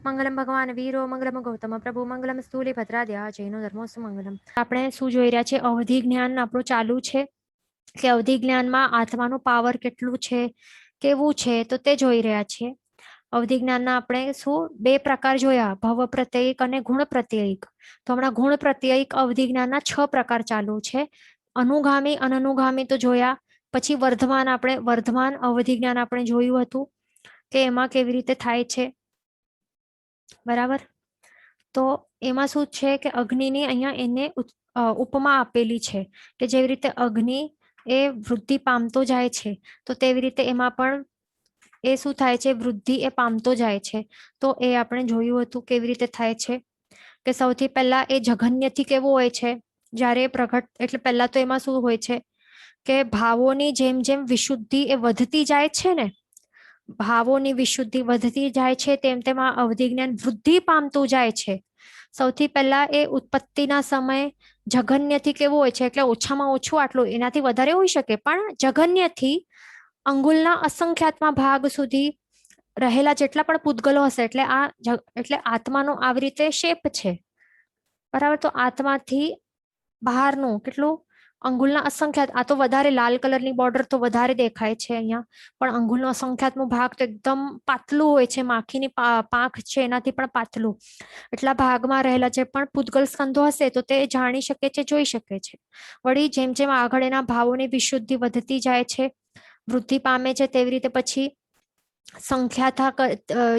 મંગલમ ભગવાન વીરો મંગલમ ગૌતમ પ્રભુ મંગલમ સ્થૂલી ભદ્રાદ્યા જૈનો ધર્મોસ્તુ મંગલમ. આપણે શું જોઈ રહ્યા છે? અવધિ જ્ઞાન આપણું ચાલુ છે કે અવધિ જ્ઞાનમાં આત્માનું પાવર કેટલું છે, કેવું છે, તો તે જોઈ રહ્યા છીએ. અવધિ જ્ઞાનના આપણે શું બે પ્રકાર જોયા, ભવ પ્રત્યયિક અને ગુણ પ્રત્યયિક. તો હમણાં ગુણ પ્રત્યયિક અવધિ જ્ઞાનના 6 પ્રકાર ચાલુ છે. અનુગામી અનનુગામી તો જોયા. પછી વર્ધમાન અવધિ જ્ઞાન આપણે જોયું હતું કે એમાં કેવી રીતે થાય છે, બરાબર. તો એમાં શું છે કે અગ્નિની અહીંયા એને ઉપમા આપેલી છે કે જેવી રીતે અગ્નિ એ વૃદ્ધિ પામતો જાય છે, તો તેવી રીતે એમાં પણ એ શું થાય છે, વૃદ્ધિ એ પામતો જાય છે. તો એ આપણે જોયું હતું કેવી રીતે થાય છે કે સૌથી પહેલા એ જઘન્યથી કેવું હોય છે, જ્યારે પ્રગટ એટલે પહેલા તો એમાં શું હોય છે કે ભાવોની જેમ જેમ વિશુદ્ધિ એ વધતી જાય છે ને, ભાવોની વિશુદ્ધિ વધતી જાય છે તેમ તેમ આ અવધિ જ્ઞાન વૃદ્ધિ પામતું જાય છે. સૌથી પહેલા એ ઉત્પત્તિના સમયે જઘન્યથી કેવું હોય છે, એટલે ઓછામાં ઓછું આટલું, એનાથી વધારે હોઈ શકે, પણ જઘન્યથી અંગુલના અસંખ્યાતમાં ભાગ સુધી રહેલા જેટલા પણ પૂતગલો હશે, એટલે આત્માનો આવી રીતે શેપ છે, બરાબર. તો આત્માથી બહારનું કેટલું અંગુલના અસંખ્યાત, આ તો વધારે લાલ કલરની બોર્ડર તો વધારે દેખાય છે અહીંયા, પણ અંગુલનો અસંખ્યાતનો ભાગ તો એકદમ પાતળું હોય છે, માખીની પાંખ છે એનાથી પણ પાતળું. એટલા ભાગમાં રહેલા જે પણ પૂતગલ સ્કંધો હશે તો તે જાણી શકે છે, જોઈ શકે છે. વળી જેમ જેમ આગળ એના ભાવોની વિશુદ્ધિ વધતી જાય છે, વૃદ્ધિ પામે છે, તેવી રીતે પછી સંખ્યાતા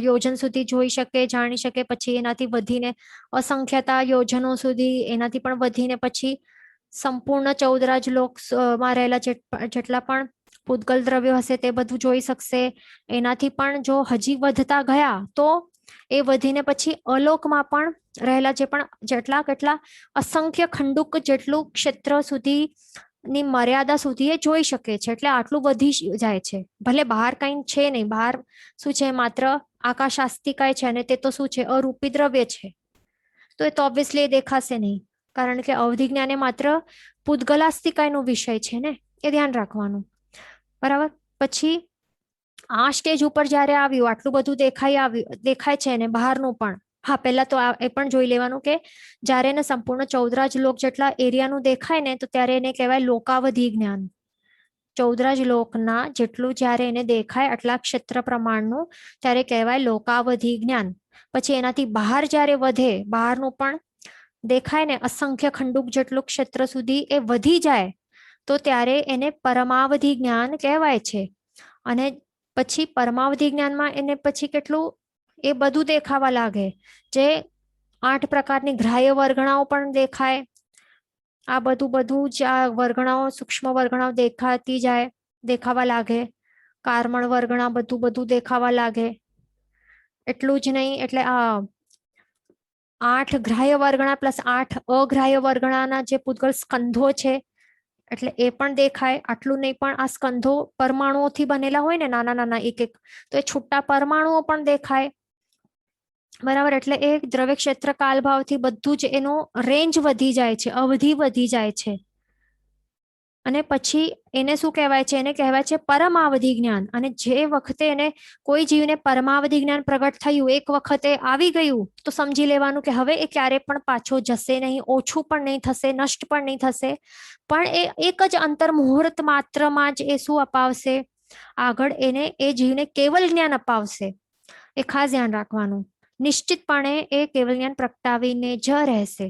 યોજન સુધી જોઈ શકે, જાણી શકે. પછી એનાથી વધીને અસંખ્યતા યોજનો સુધી, એનાથી પણ વધીને પછી સંપૂર્ણ 14 રાજલોકમાં રહેલા જેટલા પણ પૂતગલ દ્રવ્યો હશે તે બધું જોઈ શકશે. એનાથી પણ જો હજી વધતા ગયા તો એ વધીને પછી અલોકમાં પણ રહેલા જે પણ કેટલા અસંખ્ય ખંડુક જેટલું ક્ષેત્ર સુધી ની મર્યાદા સુધી એ જોઈ શકે છે. એટલે આટલું વધી જાય છે. ભલે બહાર કઈ છે નહીં, બહાર શું છે, માત્ર આકાશ આસ્તિકાય છે, અને તે તો શું છે, અરૂપી દ્રવ્ય છે, તો એ તો ઓબ્વિયસલી એ દેખાશે નહીં, કારણ કે અવધિ જ્ઞાન એ માત્ર પૂતગલાસ્તિકાયનો વિષય છે ને, એ ધ્યાન રાખવાનું, બરાબર. પછી આ સ્ટેજ ઉપર જ્યારે આવ્યું, આટલું બધું દેખાય છે ને બહારનું પણ. હા, પહેલા તો એ પણ જોઈ લેવાનું કે જ્યારે એને સંપૂર્ણ 14 લોક જેટલા એરિયાનું દેખાય ને, તો ત્યારે એને કહેવાય લોકાવધિ જ્ઞાન. 14 લોકના જેટલું જ્યારે એને દેખાય આટલા ક્ષેત્ર પ્રમાણનું, ત્યારે કહેવાય લોકાવધિ જ્ઞાન. પછી એનાથી બહાર જ્યારે વધે, બહારનું પણ દેખાય ને અસંખ્ય ખંડુક જેટલું ક્ષેત્ર સુધી એ વધી જાય, તો ત્યારે એને પરમાવધિ જ્ઞાન કહેવાય છે. અને પછી પરમાવધિ જ્ઞાનમાં એને પછી કેટલું એ બધું દેખાવા લાગે, જે 8 પ્રકારની ગ્રાહ્ય વર્ગણાઓ પણ દેખાય. આ બધું જ આ વર્ગણાઓ, સૂક્ષ્મ વર્ગણાઓ દેખાવા લાગે. કાર્મણ વર્ગણા બધું દેખાવા લાગે. એટલું જ નહીં, એટલે આ 8 ગ્રાહ્ય વર્ગણા પ્લસ 8 અગ્રાહ્ય વર્ગણાના જે પૂતગલ સ્કંધો છે, એટલે એ પણ દેખાય. આટલું નહીં, પણ આ સ્કંધો પરમાણુઓથી બનેલા હોય ને, નાના નાના એક એક, તો એ છૂટા પરમાણુઓ પણ દેખાય, બરાબર. એટલે એ દ્રવ્ય ક્ષેત્ર કાલભાવથી બધું જ એનો રેન્જ વધી જાય છે, અવધિ વધી જાય છે. અને પછી એને શું કહેવાય છે? એને કહેવાય છે પરમાવધિ જ્ઞાન. અને જે વખતે એને કોઈ જીવને પરમાવધિ જ્ઞાન પ્રગટ થયું, એક વખતે આવી ગયું, તો સમજી લેવાનું કે હવે એ ક્યારે પણ પાછો જશે નહીં, ઓછું પણ નહીં થશે, નષ્ટ પણ નહીં થશે. પણ એ એક જ અંતર મુહૂર્ત માત્રમાં જ એ શું અપાવશે? આગળ એને એ જીવને કેવલ જ્ઞાન અપાવશે. એ ખાસ ધ્યાન રાખવાનું. નિશ્ચિતપણે એ કેવલ જ્ઞાન પ્રગટાવીને જ રહેશે,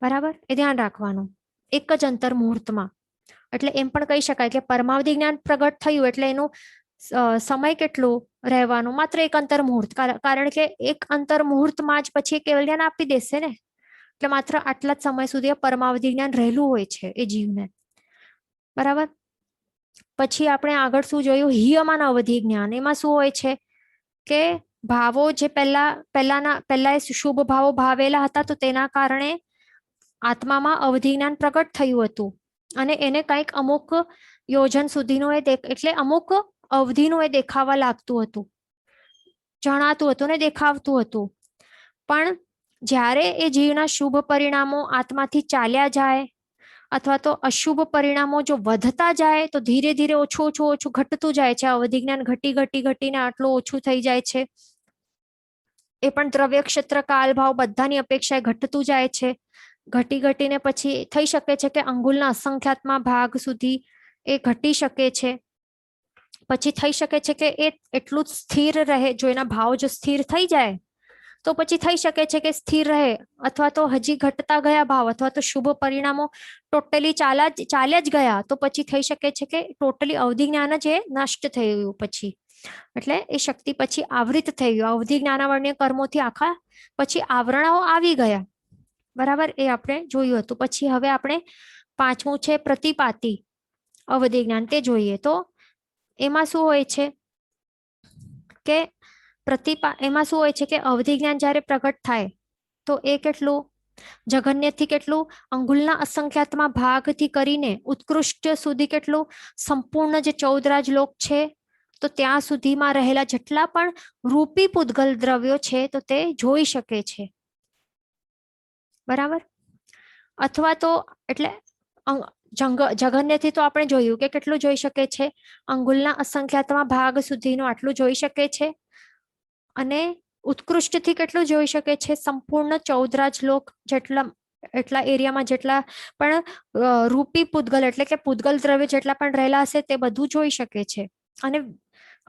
બરાબર. એ ધ્યાન રાખવાનું, એક જ અંતર મુહૂર્તમાં. એટલે એમ પણ કહી શકાય કે પરમાવધિ જ્ઞાન પ્રગટ થયું એટલે એનું સમય કેટલું રહેવાનું? માત્ર એક અંતર મુહૂર્ત. કારણ કે એક અંતર મુહૂર્તમાં જ પછી કેવલ જ્ઞાન આપી દેશે ને, એટલે માત્ર આટલા જ સમય સુધી પરમાવધિ જ્ઞાન રહેલું હોય છે એ જીવને, બરાબર. પછી આપણે આગળ શું જોયું? હિયમાન અવધિ જ્ઞાન. એમાં શું હોય છે કે ભાવો જે પહેલા શુભ ભાવો ભાવેલા હતા, તો તેના કારણે આત્મામાં અવધિ જ્ઞાન પ્રગટ થયું હતું, અને એને કંઈક અમુક યોજન સુધીનું એટલે અમુક અવધિનું એ દેખાવા લાગતું હતું, જણાતું હતું ને દેખાવતું હતું. પણ જ્યારે એ જીવના શુભ પરિણામો આત્માથી ચાલ્યા જાય, અથવા તો અશુભ પરિણામો જો વધતા જાય, તો ધીરે ધીરે ઓછું ઘટતું જાય છે. અવધિ જ્ઞાન ઘટીને આટલું ઓછું થઈ જાય છે. એ પણ દ્રવ્ય ક્ષેત્ર કાલ ભાવ બધાની અપેક્ષાએ ઘટતું જાય છે. ઘટી ઘટીને પછી થઈ શકે છે કે અંગુલના અસંખ્યાતમાં ભાગ સુધી એ ઘટી શકે છે. પછી થઈ શકે છે કે એ એટલું જ સ્થિર રહે. જો એના ભાવ જો સ્થિર થઈ જાય તો પછી થઈ શકે છે કે સ્થિર રહે, અથવા તો હજી ઘટતા ગયા ભાવ, અથવા તો શુભ પરિણામો ટોટલી ચાલ્યા જ ગયા તો પછી થઈ શકે છે કે ટોટલી અવધિ જ્ઞાન જ એ નષ્ટ થઈ ગયું પછી. એટલે એ શક્તિ પછી આવૃત થઈ ગયું. અવધિ જ્ઞાનાવર્ણ્ય કર્મોથી આખા પછી આવરણો આવી ગયા. બરાબર, એ આપણે જોયું હતું. પછી હવે આપણે પાંચમું છે પ્રતિપાતી અવધિ જ્ઞાન, તે જોઈએ. તો એમાં શું હોય છે કે એમાં શું હોય છે કે અવધિ જ્ઞાન જ્યારે પ્રગટ થાય તો એ કેટલું જઘન્યથી કેટલું અંગુલના અસંખ્યાતમાં ભાગથી કરીને ઉત્કૃષ્ટ સુધી કેટલું સંપૂર્ણ જે 14 રાજલોક છે તો ત્યાં સુધીમાં રહેલા જેટલા પણ રૂપી પૂતગલ દ્રવ્યો છે તો તે જોઈ શકે છે. બરાબર. અથવા તો એટલે જઘન્યથી તો આપણે જોયું કે કેટલું જોઈ શકે છે, અંગુલના અસંખ્યાતમાં ભાગ સુધીનું આટલું જોઈ શકે છે. અને ઉત્કૃષ્ટથી કેટલું જોઈ શકે છે, સંપૂર્ણ 14 રાજલોક એટલા એરિયામાં જેટલા પણ રૂપી પૂતગલ એટલે કે પૂતગલ દ્રવ્ય જેટલા પણ રહેલા હશે તે બધું જોઈ શકે છે. અને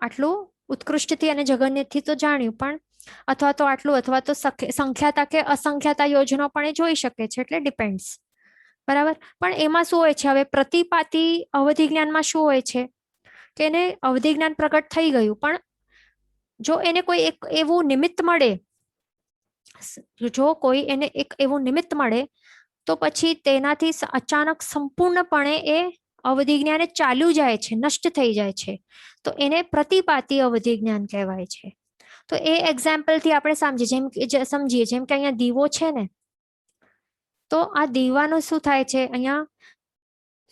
આટલું ઉત્કૃષ્ટથી અને જઘન્યથી તો જાણ્યું, પણ અથવા તો આટલું, અથવા તો સંખ્યાતા કે અસંખ્યાતા યોજના પણ એ જોઈ શકે છે. એટલે ડિપેન્ડ્સ. બરાબર. પણ એમાં શું હોય છે, હવે પ્રતિપાતી અવધિ જ્ઞાનમાં શું હોય છે કે એને અવધિ જ્ઞાન પ્રગટ થઈ ગયું, પણ જો એને કોઈ એક એવું નિમિત્ત મળે, જો કોઈ એને એક એવું નિમિત્ત મળે તો પછી તેનાથી અચાનક સંપૂર્ણપણે એ અવધિ જ્ઞાન ચાલ્યું જાય છે, નષ્ટ થઈ જાય છે. તો એને પ્રતિપાતી અવધિ જ્ઞાન કહેવાય છે. તો એ એક્ઝામ્પલ થી આપણે સમજીએ જેમ કે અહીંયા દીવો છે ને, તો આ દીવાનું શું થાય છે, અહીંયા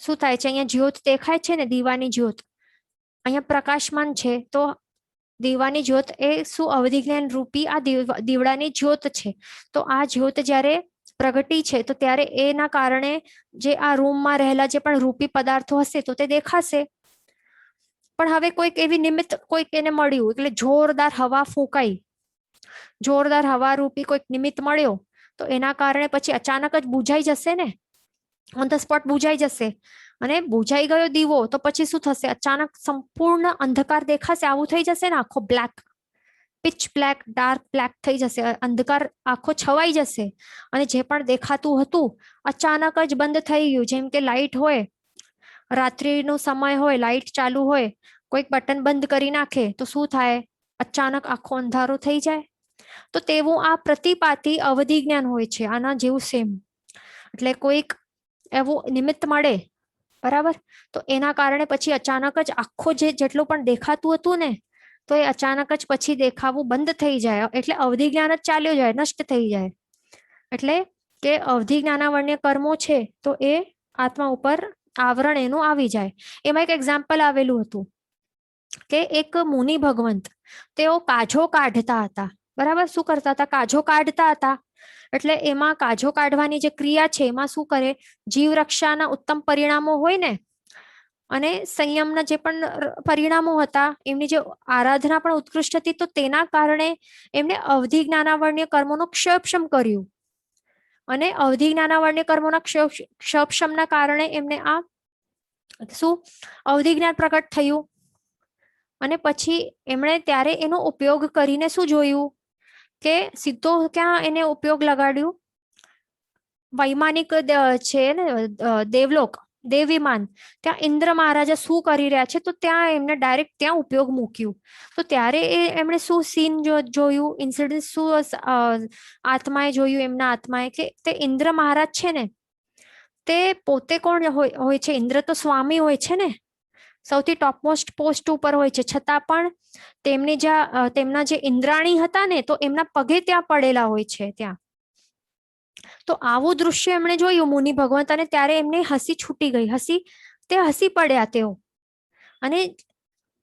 શું થાય છે, અહીંયા જ્યોત દેખાય છે ને, દીવાની જ્યોત અહીંયા પ્રકાશમાન છે. તો દીવાની જ્યોત એ શું અવધિ જ્ઞાન રૂપી આ દીવડાની જ્યોત છે. તો આ જ્યોત જ્યારે પ્રગટી છે તો ત્યારે એના કારણે જે આ રૂમમાં રહેલા જે પણ રૂપી પદાર્થો હશે તો તે દેખાશે. પણ હવે કોઈક એવી નિમિત્ત કોઈક એને મળ્યું, એટલે જોરદાર હવા ફૂંકાઈ, જોરદાર હવા રૂપી કોઈક નિમિત્ત મળ્યો તો એના કારણે પછી અચાનક જ બુઝાઈ જશે ને, ઓન ધ સ્પોટ બુઝાઈ જશે. અને બુઝાઈ ગયો દીવો તો પછી શું થશે, અચાનક સંપૂર્ણ અંધકાર દેખાશે. આવું થઈ જશે ને, આખો black, pitch black, dark black થઈ જશે, અંધકાર આખો છવાઈ જશે. અને જે પણ દેખાતું હતું અચાનક જ બંધ થઈ ગયું. જેમ કે લાઈટ હોય, રાત્રિનો સમય હોય, લાઈટ ચાલુ હોય, કોઈક બટન બંધ કરી નાખે તો શું થાય, અચાનક આખો અંધારો થઈ જાય. તો તેવું આ પ્રતિપાતી અવધિ જ્ઞાન હોય છે, આના જેવું સેમ. એટલે કોઈક એવું નિમિત્ત મળે, બરાબર, તો એના કારણે પછી અચાનક જ આખો જેટલું પણ દેખાતું હતું ને તો એ અચાનક જ પછી દેખાવું બંધ થઈ જાય. એટલે અવધિ જ્ઞાન જ ચાલ્યો જાય, નષ્ટ થઈ જાય. એટલે કે અવધિ જ્ઞાનાવર્ણ્ય કર્મો છે તો એ આત્મા ઉપર આવરણ એનું આવી જાય. એમાં એક એક્ઝામ્પલ આવેલું હતું કે એક મુનિ ભગવંત, તેઓ કાજો કાઢતા હતા. બરાબર, શું કરતા હતા, કાજો કાઢતા હતા. એટલે એમાં કાજો કાઢવાની જે ક્રિયા છે એમાં શું કરે, જીવ રક્ષાના ઉત્તમ પરિણામો હોય ને, અને સંયમના જે પણ પરિણામો હતા, એમની જે આરાધના પણ ઉત્કૃષ્ટ હતી, તો તેના કારણે એમને અવધિ જ્ઞાનાવર્ણ્ય કર્મોનું ક્ષયક્ષમ કર્યું. અને અવધિ જ્ઞાનાવર્ણ્ય કર્મોના ક્ષયક્ષમના કારણે એમને આ શું અવધિ જ્ઞાન પ્રગટ થયું. અને પછી એમણે ત્યારે એનો ઉપયોગ કરીને શું જોયું કે સીધો ક્યાં એને ઉપયોગ લગાડ્યું, વૈમાનિક છે ને દેવલોક, દેવીમાન, ત્યાં ઇન્દ્ર મહારાજા શું કરી રહ્યા છે તો ત્યાં એમને ડાયરેક્ટ ત્યાં ઉપયોગ મૂક્યું. તો ત્યારે એમણે શું સીન જોયું, ઇન્સિડન્ટ શું આત્માએ જોયું, એમના આત્માએ, કે તે ઇન્દ્ર મહારાજ છે ને તે પોતે કોણ હોય છે, ઇન્દ્ર તો સ્વામી હોય છે ને, સૌથી ટોપમોસ્ટ પોસ્ટ ઉપર હોય છે, છતાં પણ તેમના જે ઇન્દ્રાણી હતા ને તો એમના પગે ત્યાં પડેલા હોય છે ત્યાં. તો આવું દૃશ્ય એમણે જોયું મુનિ ભગવંત, અને ત્યારે એમને હસી છૂટી ગઈ, તે હસી પડ્યા તેઓ. અને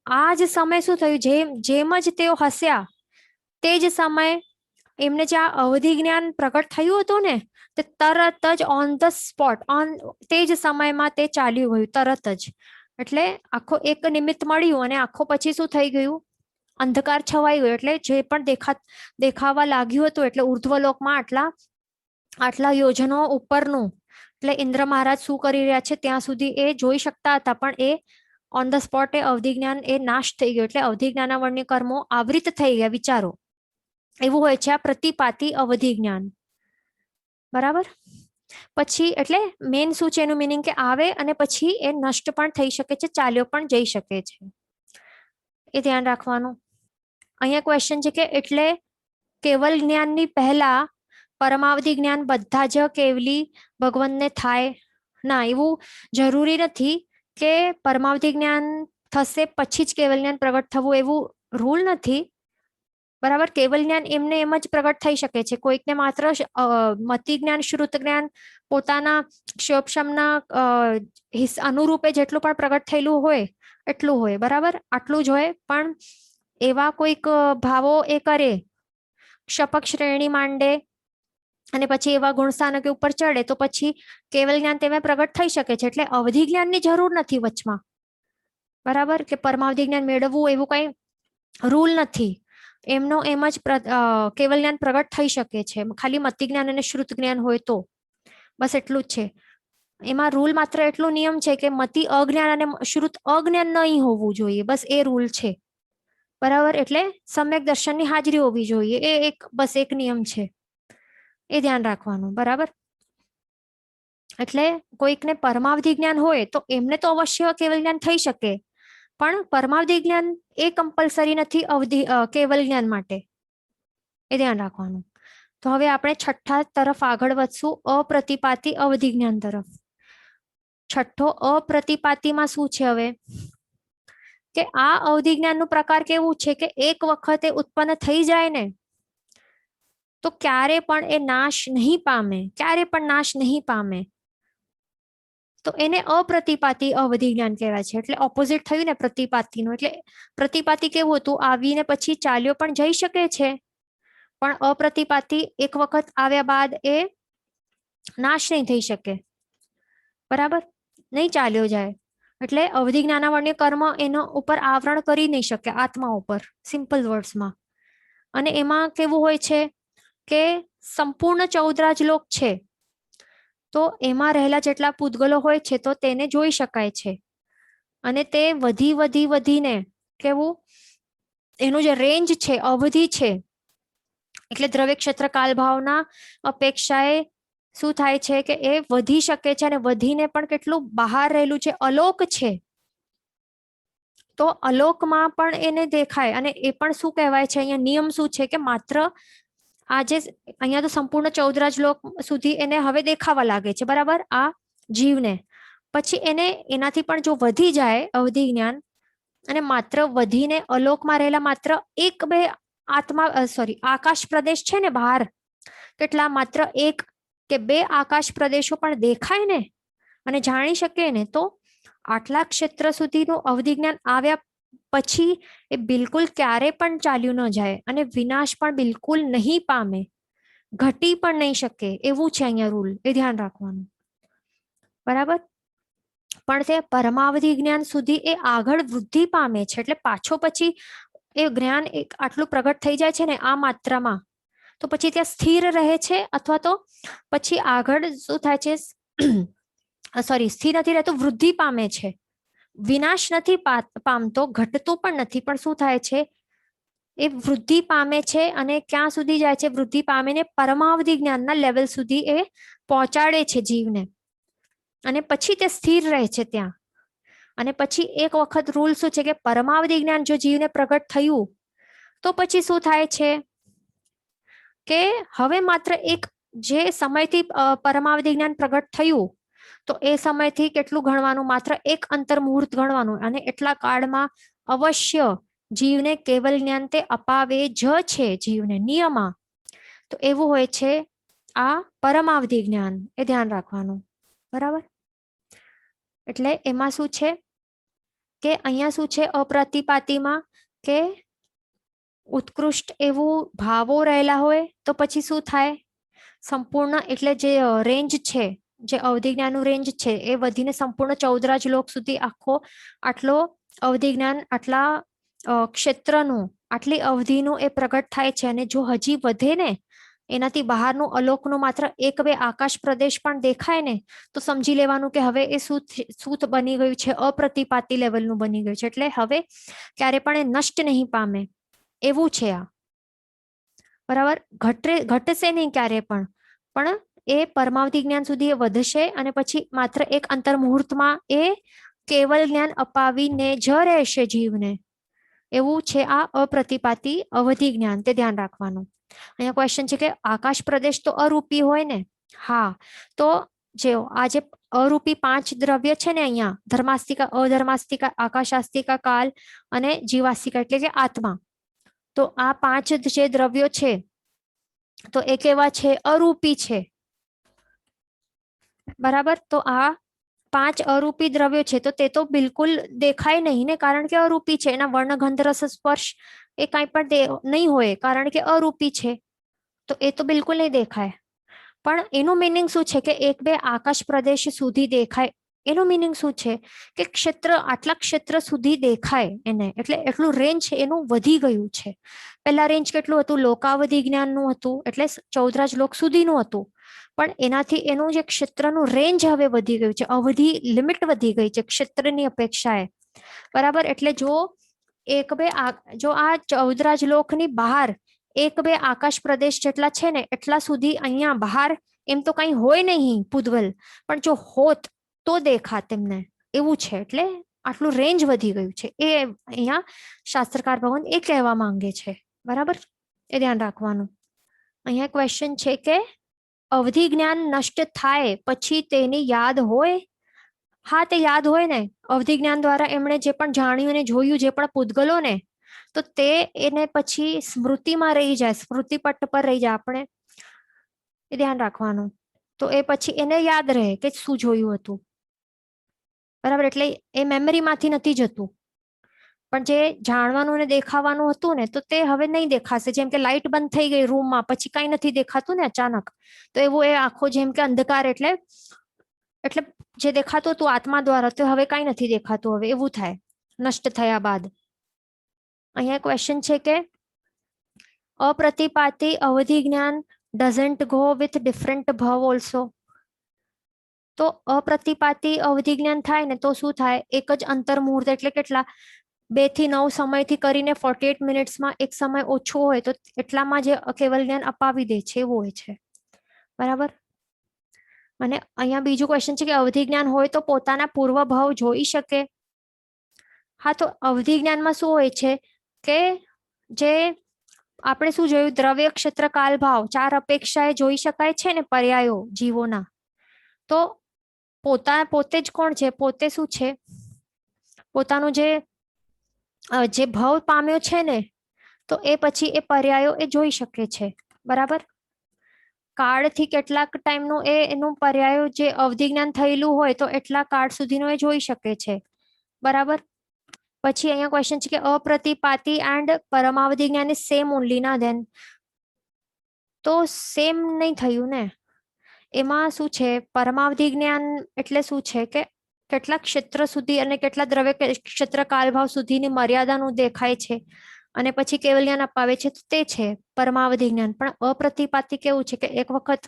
આ જ સમય શું થયું, જેમ જ તેઓ હસ્યા તે જ સમય એમને જે આ અવધિ જ્ઞાન પ્રગટ થયું હતું ને તે તરત જ ઓન ધ સ્પોટ, તે જ સમયમાં તે ચાલ્યું ગયું તરત જ. એટલે આખો એક નિમિત્ત મળ્યું અને આખો પછી શું થઈ ગયું, અંધકાર છવાઈ ગયો એટલે જે પણ દેખાવા લાગ્યું હતું એટલે ઉર્ધ્વલોકમાં આટલા યોજનો ઉપરનું એટલે ઇન્દ્ર મહારાજ શું કરી રહ્યા છે ત્યાં સુધી એ જોઈ શકતા હતા, પણ એ ઓન ધ સ્પોટ એ અવધિ જ્ઞાન એ નાશ થઈ ગયો એટલે અવધિ જ્ઞાનાવરણ્ય કર્મો આવૃત થઈ ગયા. વિચારો, એવું હોય છે આ પ્રતિપાતી અવધિ જ્ઞાન. બરાબર. પછી એટલે મેન શું છે એનું મિનિંગ કે આવે અને પછી એ નષ્ટ પણ થઈ શકે છે, ચાલ્યો પણ જઈ શકે છે, એ ધ્યાન રાખવાનું. અહીંયા ક્વેશ્ચન છે કે એટલે કેવલ જ્ઞાનની પહેલા પરમાવધિ જ્ઞાન બધા જ કેવલી ભગવાનને થાય? ના, એવું જરૂરી નથી કે પરમાવધિ જ્ઞાન થશે પછી જ કેવલ જ્ઞાન પ્રગટ થવું, એવું રૂલ નથી. બરાબર. કેવલ જ્ઞાન એમને એમ જ પ્રગટ થઈ શકે છે. કોઈકને માત્ર મતિ જ્ઞાન, શ્રુત જ્ઞાન પોતાના ક્ષોપશમના અનુરૂપે જેટલું પણ પ્રગટ થયેલું હોય એટલું હોય. બરાબર, આટલું જ હોય. પણ એવા કોઈક ભાવો એ કરે, ક્ષપક શ્રેણી માંડે અને પછી એવા ગુણસ્થાનક ઉપર ચડે તો પછી કેવલ જ્ઞાન તેમાં પ્રગટ થઈ શકે છે. એટલે અવધિ જ્ઞાનની જરૂર નથી વચમાં. બરાબર, કે પરમાવધિ જ્ઞાન મેળવવું એવું કઈ રૂલ નથી. એમનો એમ જ કેવલ જ્ઞાન પ્રગટ થઈ શકે છે, ખાલી મતિ જ્ઞાન અને શ્રુત જ્ઞાન હોય તો. બસ એટલું જ છે. એમાં રૂલ માત્ર એટલો નિયમ છે કે મતિ અજ્ઞાન અને શ્રુત અજ્ઞાન નહીં હોવું જોઈએ, બસ એ રૂલ છે. બરાબર, એટલે સમ્યક દર્શનની હાજરી હોવી જોઈએ, એ બસ એક નિયમ છે, એ ધ્યાન રાખવાનું. બરાબર. એટલે કોઈકને પરમાવધિ જ્ઞાન હોય તો એમને તો અવશ્ય કેવલ જ્ઞાન થઈ શકે, પણ પરમાવધિ જ્ઞાન એ કમ્પલસરી નથી કેવલ જ્ઞાન માટે, એ ધ્યાન રાખવાનું. તો હવે આપણે છઠ્ઠા તરફ આગળ વધશું, અપ્રતિપાતી અવધિ જ્ઞાન તરફ. છઠ્ઠો અપ્રતિપાતીમાં શું છે હવે કે આ અવધિ જ્ઞાનનું પ્રકાર કેવું છે કે એક વખતે ઉત્પન્ન થઈ જાય ને તો ક્યારે પણ એ નાશ નહીં પામે, ક્યારે પણ નાશ નહીં પામે. તો એને અપ્રતિપાતી અવધિ જ્ઞાન કહેવાય છે. એટલે ઓપોઝિટ થયું ને પ્રતિપાતીનું. એટલે પ્રતિપાતી કેવું હતું, આવીને પછી ચાલ્યો પણ જઈ શકે છે, પણ અપ્રતિપાતી એક વખત આવ્યા બાદ એ નાશ નહીં થઈ શકે. બરાબર, નહીં ચાલ્યો જાય. એટલે અવધિ જ્ઞાનાવરણ્ય કર્મ એનો ઉપર આવરણ કરી નહીં શકે આત્મા ઉપર, સિમ્પલ વર્ડ્સમાં. અને એમાં કેવું હોય છે કે સંપૂર્ણ 14 લોક છે તો એમાં રહેલા જેટલા પૂતગલો હોય છે તો તેને જોઈ શકાય છે. અને તે વધીને કેવું એનું જે રેન્જ છે, અવધિ છે, એટલે દ્રવ્ય ક્ષેત્ર કાલ ભાવના અપેક્ષાએ શું થાય છે કે એ વધી શકે છે અને વધીને પણ કેટલું બહાર રહેલું છે, અલોક છે. તો અલોકમાં પણ એને દેખાય. અને એ પણ શું કહેવાય છે, અહીંયા નિયમ શું છે કે માત્ર આજે અહીંયા તો સંપૂર્ણ 14 લોક સુધી એને હવે દેખાવા લાગે છે. બરાબર, આ જીવને. પછી એને એનાથી પણ જો વધી જાય અવધિ જ્ઞાન અને માત્ર વધીને અલોકમાં રહેલા માત્ર એક બે આકાશ પ્રદેશ છે ને બહાર, કેટલા માત્ર એક કે બે આકાશ પ્રદેશો પણ દેખાય ને અને જાણી શકે ને, તો આટલા ક્ષેત્ર સુધીનું અવધિ જ્ઞાન આવ્યા પછી એ બિલકુલ ક્યારે પણ ચાલ્યું ન જાય અને વિનાશ પણ બિલકુલ નહીં પામે, ઘટી પણ નહીં શકે, એવું છે અહીંયા રૂલ, એ ધ્યાન રાખવાનું. બરાબર. પણ તે પરમાવધિ જ્ઞાન સુધી એ આગળ વૃદ્ધિ પામે છે. એટલે પાછો પછી એ જ્ઞાન આટલું પ્રગટ થઈ જાય છે ને આ માત્રામાં, તો પછી ત્યાં સ્થિર રહે છે અથવા તો પછી આગળ શું થાય છે, સ્થિર નથી રહેતું, વૃદ્ધિ પામે છે. વિનાશ નથી પામતો, ઘટતું પણ નથી, પણ શું થાય છે એ વૃદ્ધિ પામે છે. અને ક્યાં સુધી જાય છે વૃદ્ધિ પામીને? પરમાવધિ જ્ઞાનના લેવલ સુધી એ પહોંચાડે છે જીવને અને પછી તે સ્થિર રહે છે ત્યાં. અને પછી એક વખત રૂલ શું છે કે પરમાવધિ જ્ઞાન જો જીવને પ્રગટ થયું તો પછી શું થાય છે કે હવે માત્ર એક જે સમયથી પરમાવધિ જ્ઞાન પ્રગટ થયું તો એ સમયથી કેટલું ગણવાનું? માત્ર એક અંતર મુહૂર્ત ગણવાનું. અને એટલા કાળમાં અવશ્ય જીવને કેવલ જ્ઞાન તે અપાવે જ છે, જીવને નિયમા. તો એવું હોય છે આ પરમાવધિ જ્ઞાન, એ ધ્યાન રાખવાનું. બરાબર. એટલે એમાં શું છે કે અહીંયા શું છે અપ્રતિપાતીમાં કે ઉત્કૃષ્ટ એવું ભાવો રહેલા હોય તો પછી શું થાય, સંપૂર્ણ એટલે જે રેન્જ છે, જે અવધિ જ્ઞાનનું રેન્જ છે એ વધીને સંપૂર્ણ 14 લોક સુધી આખો આટલો અવધિ જ્ઞાન આટલા ક્ષેત્રનું આટલી અવધિનું એ પ્રગટ થાય છે અને જો હજી વધે ને એનાથી બહારનું અલોકનું માત્ર એક બે આકાશ પ્રદેશ પણ દેખાય ને તો સમજી લેવાનું કે હવે એ સૂત બની ગયું છે, અપ્રતિપાતી લેવલનું બની ગયું છે, એટલે હવે ક્યારે પણ એ નષ્ટ નહીં પામે એવું છે આ. બરાબર, ઘટશે નહીં ક્યારે પણ એ પરમાવધિ જ્ઞાન સુધી એ વધશે અને પછી માત્ર એક અંતર મુહૂર્તમાં એ કેવલ જ્ઞાન અપાવીને જ રહેશે જીવને. એવું છે આ અપ્રતિપાતી અવધિ જ્ઞાન, તે ધ્યાન રાખવાનું. અહીંયા ક્વેશ્ચન છે કે આકાશ પ્રદેશ તો અરૂપી હોય ને? હા, તો જે આ જે અરૂપી 5 દ્રવ્ય છે ને અહીંયા ધર્માસ્તિકા, અધર્માસ્તિકા, આકાશાસ્તિકા, કાલ અને જીવાસ્તિકા એટલે કે આત્મા, તો આ 5 જે દ્રવ્યો છે તો એ કેવા છે? અરૂપી છે. બરાબર, તો આ 5 અરૂપી દ્રવ્યો છે તો તે તો બિલકુલ દેખાય નહીં ને, કારણ કે અરૂપી છે. એના વર્ણ ગંધ રસ સ્પર્શ એ કાંઈ પણ નહીં હોય કારણ કે અરૂપી છે, તો એ તો બિલકુલ નહીં દેખાય. પણ એનું મિનિંગ શું છે કે એક બે આકાશ પ્રદેશ સુધી દેખાય. એનું મિનિંગ શું છે કે ક્ષેત્ર, આટલા ક્ષેત્ર સુધી દેખાય એને, એટલે એટલું રેન્જ એનું વધી ગયું છે. પહેલા રેન્જ કેટલું હતું? લોકાવધિ જ્ઞાનનું હતું, એટલે 14 લોક સુધીનું હતું. પણ એનાથી એનું જે ક્ષેત્રનું રેન્જ હવે વધી ગયું છે, અવધિ લિમિટ વધી ગઈ છે ક્ષેત્રની અપેક્ષાએ. બરાબર, એટલે જો આ 14 લોકની બહાર એક બે આકાશ પ્રદેશ જેટલા છે ને એટલા સુધી અહીંયા બહાર એમ તો કઈ હોય નહીં પૂદવલ, પણ જો હોત તો દેખાત એમને, એવું છે. એટલે આટલું રેન્જ વધી ગયું છે એ અહીંયા શાસ્ત્રકાર ભગવાન એ કહેવા માંગે છે. બરાબર, એ ધ્યાન રાખવાનું. અહીંયા ક્વેશ્ચન છે કે અવધિ જ્ઞાન નષ્ટ થાય પછી તેની યાદ હોય? હા, તે યાદ હોય ને. અવધિ જ્ઞાન દ્વારા એમણે જે પણ જાણ્યું અને જોયું, જે પણ પૂદગલો ને, તો તે એને પછી સ્મૃતિમાં રહી જાય, સ્મૃતિ પટ્ટ પર રહી જાય. આપણે એ ધ્યાન રાખવાનું. તો એ પછી એને યાદ રહે કે શું જોયું હતું. બરાબર, એટલે એ મેમરીમાંથી નથી જતું, પણ જે જાણવાનું ને દેખાવાનું હતું ને તો તે હવે નહીં દેખાશે. જેમ કે લાઇટ બંધ થઈ ગઈ રૂમમાં, પછી કઈ નથી દેખાતું ને અચાનક, તો એવું એ આખો જેમ કે અંધકાર એટલે જે દેખાતું હતું આત્મા દ્વારા તો હવે કઈ નથી દેખાતું, હવે એવું થાય નષ્ટ થયા બાદ. અહીંયા ક્વેશ્ચન છે કે અપ્રતિપાતી અવધિ જ્ઞાન ડઝન્ટ ગો વિથ ડિફરન્ટ ભાવ ઓલ્સો. તો અપ્રતિપાતી અવધિ જ્ઞાન થાય ને તો શું થાય? એક જ અંતર મુહૂર્ત એટલે કેટલા? 2 થી 9 સમયથી કરીને 48 મિનિટ્સમાં એક સમય ઓછો હોય તો એટલામાં જે કેવલ જ્ઞાન અપાવી દે છે એવું હોય છે. બરાબર, અને અહીંયા બીજું ક્વેશ્ચન છે કે અવધિ જ્ઞાન હોય તો પોતાના પૂર્વ ભાવ જોઈ શકે? હા, તો અવધિ જ્ઞાનમાં શું હોય છે કે જે આપણે શું જોયું? દ્રવ્ય, ક્ષેત્ર, કાલ, ભાવ 4 અપેક્ષાએ જોઈ શકાય છે ને પર્યાયો જીવોના. તો પોતે જ કોણ છે? પોતે શું છે? પોતાનું જે ભાવ પામ્યો છે ને તો એ પછી એ પર્યાયો એ જોઈ શકે છે. બરાબર, કાળથી કેટલાક ટાઈમનું એનું પર્યાયો જે અવધિ જ્ઞાન થયેલું હોય તો એટલા કાળ સુધીનું એ જોઈ શકે છે. બરાબર, પછી અહીંયા ક્વેશ્ચન છે કે અપ્રતિપાતી એન્ડ પરમાવધિ જ્ઞાન ઇઝ સેમ ઓનલી ના? ધેન તો સેમ નહીં થયું ને. એમાં શું છે? પરમાવધિ જ્ઞાન એટલે શું છે કે કેટલા ક્ષેત્ર સુધી અને કેટલા દ્રવ્ય, ક્ષેત્ર, કાલભાવ સુધીની મર્યાદાનું દેખાય છે અને પછી કેવલ જ્ઞાન અપાવે છે તે છે પરમાવધિ જ્ઞાન. પણ અપ્રતિપાતી કેવું છે કે એક વખત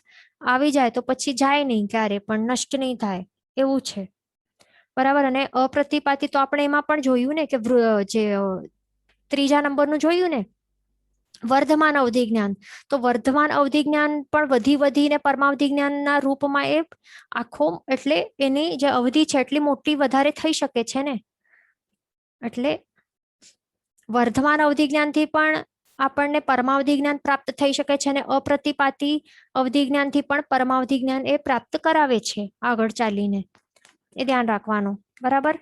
આવી જાય તો પછી જાય નહીં, ક્યારે પણ નષ્ટ નહીં થાય, એવું છે. બરાબર, અને અપ્રતિપાતી તો આપણે એમાં પણ જોયું ને કે જે 3જા નંબરનું જોયું ને, વર્ધમાન અવધિ જ્ઞાન. તો વર્ધમાન અવધિ જ્ઞાન પણ વધીને પરમાવધિ જ્ઞાનના રૂપમાં એ આખો, એટલે એની જે અવધિ છે એટલી મોટી વધારે થઈ શકે છે ને. એટલે વર્ધમાન અવધિ જ્ઞાનથી પણ આપણને પરમાવધિ જ્ઞાન પ્રાપ્ત થઈ શકે છે અને અપ્રતિપાતી અવધિ જ્ઞાનથી પણ પરમાવધિ જ્ઞાન એ પ્રાપ્ત કરાવે છે આગળ ચાલીને. એ ધ્યાન રાખવાનું. બરાબર,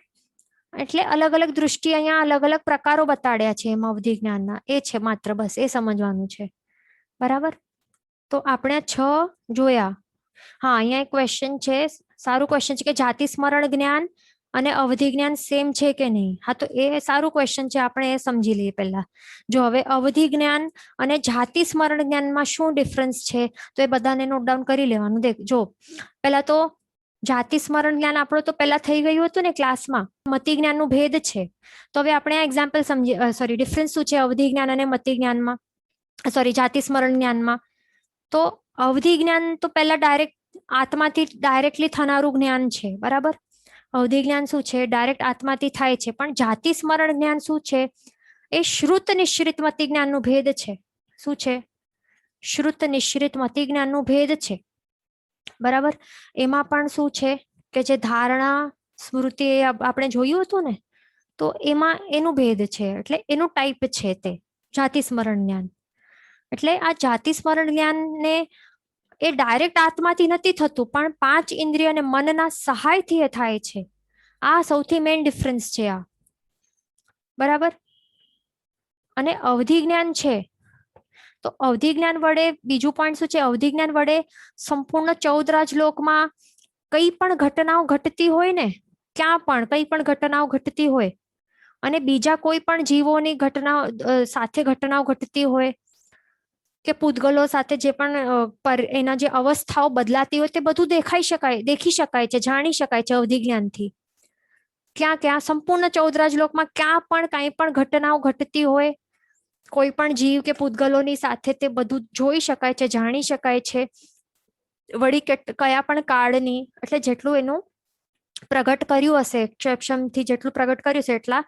એટલે અલગ અલગ દૃષ્ટિ અહીંયા અલગ અલગ પ્રકારો બતાડ્યા છે એમ અવધિ જ્ઞાનના. એ છે માત્ર, બસ એ સમજવાનું છે. બરાબર, તો આપણે 6 જોયા. હા, અહીંયા એક ક્વેશ્ચન છે, સારું ક્વેશ્ચન છે કે જાતિ સ્મરણ જ્ઞાન અને અવધિ જ્ઞાન સેમ છે કે નહીં? હા, તો એ સારું ક્વેશ્ચન છે, આપણે એ સમજી લઈએ પહેલા. જો હવે અવધિ જ્ઞાન અને જાતિ સ્મરણ જ્ઞાનમાં શું ડિફરન્સ છે તો એ બધાને નોટ ડાઉન કરી લેવાનું. દેખ, જો પહેલા તો જાતિ સ્મરણ જ્ઞાન આપણું તો પહેલા થઈ ગયું હતું ને ક્લાસમાં, મતિ જ્ઞાનનું ભેદ છે. તો હવે આપણે આ એક્ઝામ્પલ સમજીએ, સોરી ડિફરન્સ શું છે અવધિ જ્ઞાન અને મતિ જ્ઞાનમાં, સોરી જાતિ સ્મરણ જ્ઞાનમાં. તો અવધિ જ્ઞાન તો પહેલા ડાયરેક્ટ આત્માથી ડાયરેક્ટલી થનારું જ્ઞાન છે, બરાબર. અવધિ જ્ઞાન શું છે, ડાયરેક્ટ આત્માથી થાય છે. પણ જાતિ સ્મરણ જ્ઞાન શું છે, એ શ્રુત નિશ્રિત મતિ જ્ઞાનનું ભેદ છે. શું છે? શ્રુત નિશ્રિત મતિ જ્ઞાનનું ભેદ છે, બરાબર. એમાં પણ શું છે કે જે ધારણા સ્મૃતિ આપણે જોયું હતું ને, તો એમાં એનું ભેદ છે, એટલે એનું ટાઈપ છે તે જાતિ સ્મરણ જ્ઞાન. એટલે આ જાતિ સ્મરણ જ્ઞાનને એ ડાયરેક્ટ આત્માથી નથી થતું, પણ 5 ઇન્દ્રિય અને મનના સહાયથી એ થાય છે. આ સૌથી મેઇન ડિફરન્સ છે આ, બરાબર. અને અવધિ જ્ઞાન છે, તો અવધિ જ્ઞાન વડે બીજું પોઈન્ટ શું છે, અવધિ જ્ઞાન વડે સંપૂર્ણ 14 રાજલોકમાં કઈ પણ ઘટનાઓ ઘટતી હોય ને, ક્યાં પણ કઈ પણ ઘટનાઓ ઘટતી હોય, અને બીજા કોઈ પણ જીવોની ઘટનાઓ સાથે ઘટનાઓ ઘટતી હોય, કે પૂતગલો સાથે જે પણ એના જે અવસ્થાઓ બદલાતી હોય, તે બધું દેખી શકાય છે, જાણી શકાય છે અવધિ જ્ઞાનથી. ક્યાં ક્યાં સંપૂર્ણ 14 રાજલોકમાં ક્યાં પણ કઈ પણ ઘટનાઓ ઘટતી હોય, કોઈ પણ જીવ કે પૂતગલોની સાથે, તે બધું જોઈ શકાય છે, જાણી શકાય છે. વળી કયા પણ કાળની, એટલે જેટલું એનું પ્રગટ કર્યું હશે, ક્ષમથી જેટલું પ્રગટ કર્યું છે એટલા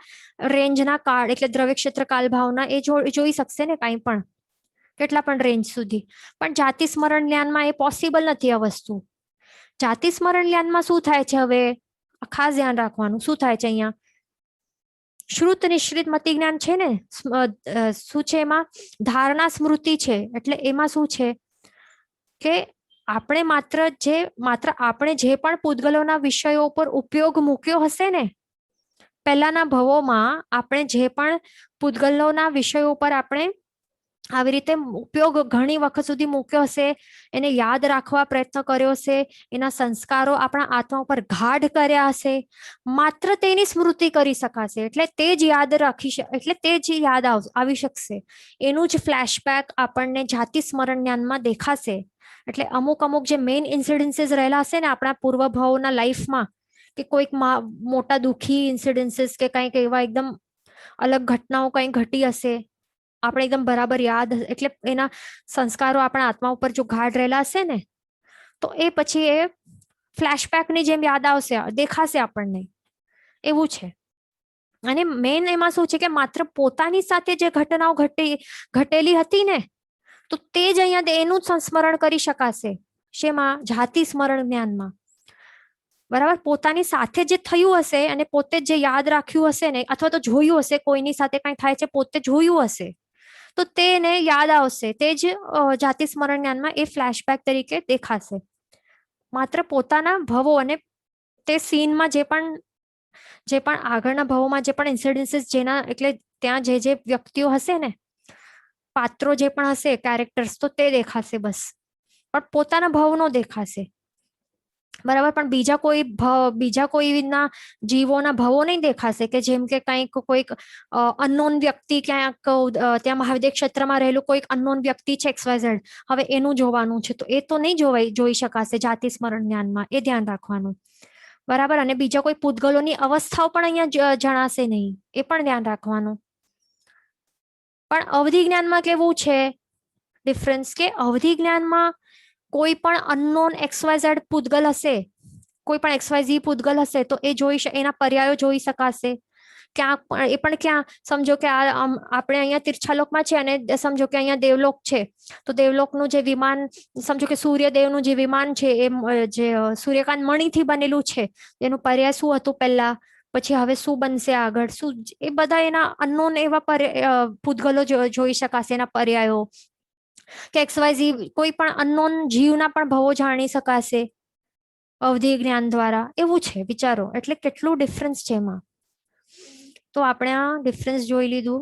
રેન્જના કાળ, એટલે દ્રવ્ય ક્ષેત્ર કાલ ભાવના એ જોઈ શકશે ને, કાંઈ પણ કેટલા પણ રેન્જ સુધી. પણ જાતિ સ્મરણ જ્ઞાનમાં એ પોસિબલ નથી આ વસ્તુ. જાતિ સ્મરણ જ્ઞાનમાં શું થાય છે, હવે ખાસ ધ્યાન રાખવાનું, શું થાય છે અહીંયા, શ્રુત નિશ્રિત મતિ જ્ઞાન છે ને, શું છે એમાં ધારણા સ્મૃતિ છે. એટલે એમાં શું છે કે આપણે માત્ર આપણે જે પણ પૂતગલોના વિષયો પર ઉપયોગ મૂક્યો હશે ને, પહેલાના ભવોમાં આપણે જે પણ પૂતગલોના વિષયો પર આપણે આવી રીતે ઉપયોગ ઘણી વખત સુધી મૂક્યો હશે, એને યાદ રાખવા પ્રયત્ન કર્યો હશે, એના સંસ્કારો આપણા આત્મા ઉપર ગાઢ કર્યા હશે, માત્ર તેની સ્મૃતિ કરી શકાશે. એટલે તે જ યાદ એટલે તે જ યાદ આવી શકશે. એનું જ ફ્લેશબેક આપણને જાતિ સ્મરણ જ્ઞાનમાં દેખાશે. એટલે અમુક જે મેઇન ઇન્સિડન્સીસ રહેલા હશે ને આપણા પૂર્વ ભાવોના લાઈફમાં, કે કોઈક મોટા દુઃખી ઇન્સિડન્સીસ કે કંઈક એવા એકદમ અલગ ઘટનાઓ કંઈ ઘટી હશે, આપણે એકદમ બરાબર યાદ, એટલે એના સંસ્કારો આપણા આત્મા ઉપર જો ગાઢ રહેલા હશે ને, તો એ પછી એ ફ્લેશબેકની જેમ યાદ આવશે, દેખાશે આપણને, એવું છે. અને મેઇન એમાં શું છે કે માત્ર પોતાની સાથે જે ઘટનાઓ ઘટેલી હતી ને, તો તે જ અહીંયા એનું જ સંસ્મરણ કરી શકાશે. શેમાં? જાતિ સ્મરણ જ્ઞાનમાં, બરાબર. પોતાની સાથે જે થયું હશે અને પોતે જે યાદ રાખ્યું હશે ને, અથવા તો જોયું હશે, કોઈની સાથે કઈ થાય છે પોતે જોયું હશે, તો તેને યાદ આવશે. તે જ જાતિ સ્મરણ જ્ઞાનમાં એ ફ્લેશબેક તરીકે દેખાશે. માત્ર પોતાના ભવો અને તે સીનમાં જે પણ આગળના ભવોમાં જે પણ ઇન્સિડન્સીસ, જેના એટલે ત્યાં જે વ્યક્તિઓ હશે ને, પાત્રો જે પણ હશે, કેરેક્ટર્સ, તો તે દેખાશે બસ, પણ પોતાના ભવનો દેખાશે, બરાબર. પણ બીજા કોઈના જીવોના ભવો નહીં દેખાશે, કે જેમ કે કોઈક અનનોન વ્યક્તિ ક્યાંક ત્યાં મહાવિદ્ય ક્ષેત્રમાં રહેલું કોઈક અનનોન વ્યક્તિ છે XYZ, હવે એનું જોવાનું છે, તો એ તો નહીં જોઈ શકાશે જાતિ સ્મરણ જ્ઞાનમાં, એ ધ્યાન રાખવાનું, બરાબર. અને બીજા કોઈ પૂતગલોની અવસ્થાઓ પણ અહીંયા જણાશે નહીં, એ પણ ધ્યાન રાખવાનું. પણ અવધિ જ્ઞાનમાં કેવું છે ડિફરન્સ, કે અવધિ જ્ઞાનમાં કોઈ પણ અનનોન XYZ પૂતગલ હશે, કોઈ પણ XYZ પૂતગલ હશે, તો એ એના પર્યાયો જોઈ શકાશે. એ પણ ક્યાં, સમજો કે આપણે અહીંયા તીર્છાલોકમાં છે, અને સમજો કે અહીંયા દેવલોક છે, તો દેવલોકનું જે વિમાન, સમજો કે સૂર્યદેવનું જે વિમાન છે, એ જે સૂર્યકાંત મણીથી બનેલું છે, એનું પર્યાય શું હતું પહેલા, પછી હવે શું બનશે આગળ, શું, એ બધા એના અનનોન એવા પૂતગલો જોઈ શકાશે, એના પર્યાયો. કે XYZ કોઈ પણ અનનોન જીવના પણ ભવો જાણી શકાશે અવધિ જ્ઞાન દ્વારા, એવું છે. વિચારો એટલે કેટલું ડિફરન્સ છે એમાં. તો આપણે આ ડિફરન્સ જોઈ લીધું,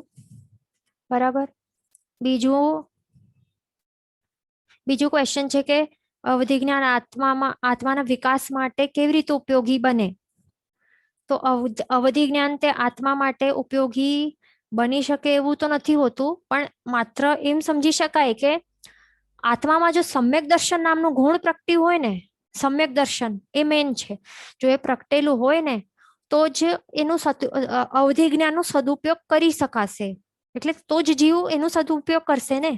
બરાબર. બીજું ક્વેશ્ચન છે કે અવધિ જ્ઞાન આત્માના વિકાસ માટે કેવી રીતે ઉપયોગી બને. તો અવધિ જ્ઞાન તે આત્મા માટે ઉપયોગી બની શકે એવું તો નથી હોતું, પણ માત્ર એમ સમજી શકાય કે આત્મામાં જો સમ્યક દર્શન નામનું ગુણ પ્રગટ્યું હોય ને, સમ્યક દર્શન એ મેન છે. જો એ પ્રગટેલું હોય ને તો જ એનું અવધિ જ્ઞાનનો સદુપયોગ કરી શકાશે. એટલે તો જ જીવ એનો સદુપયોગ કરશે ને,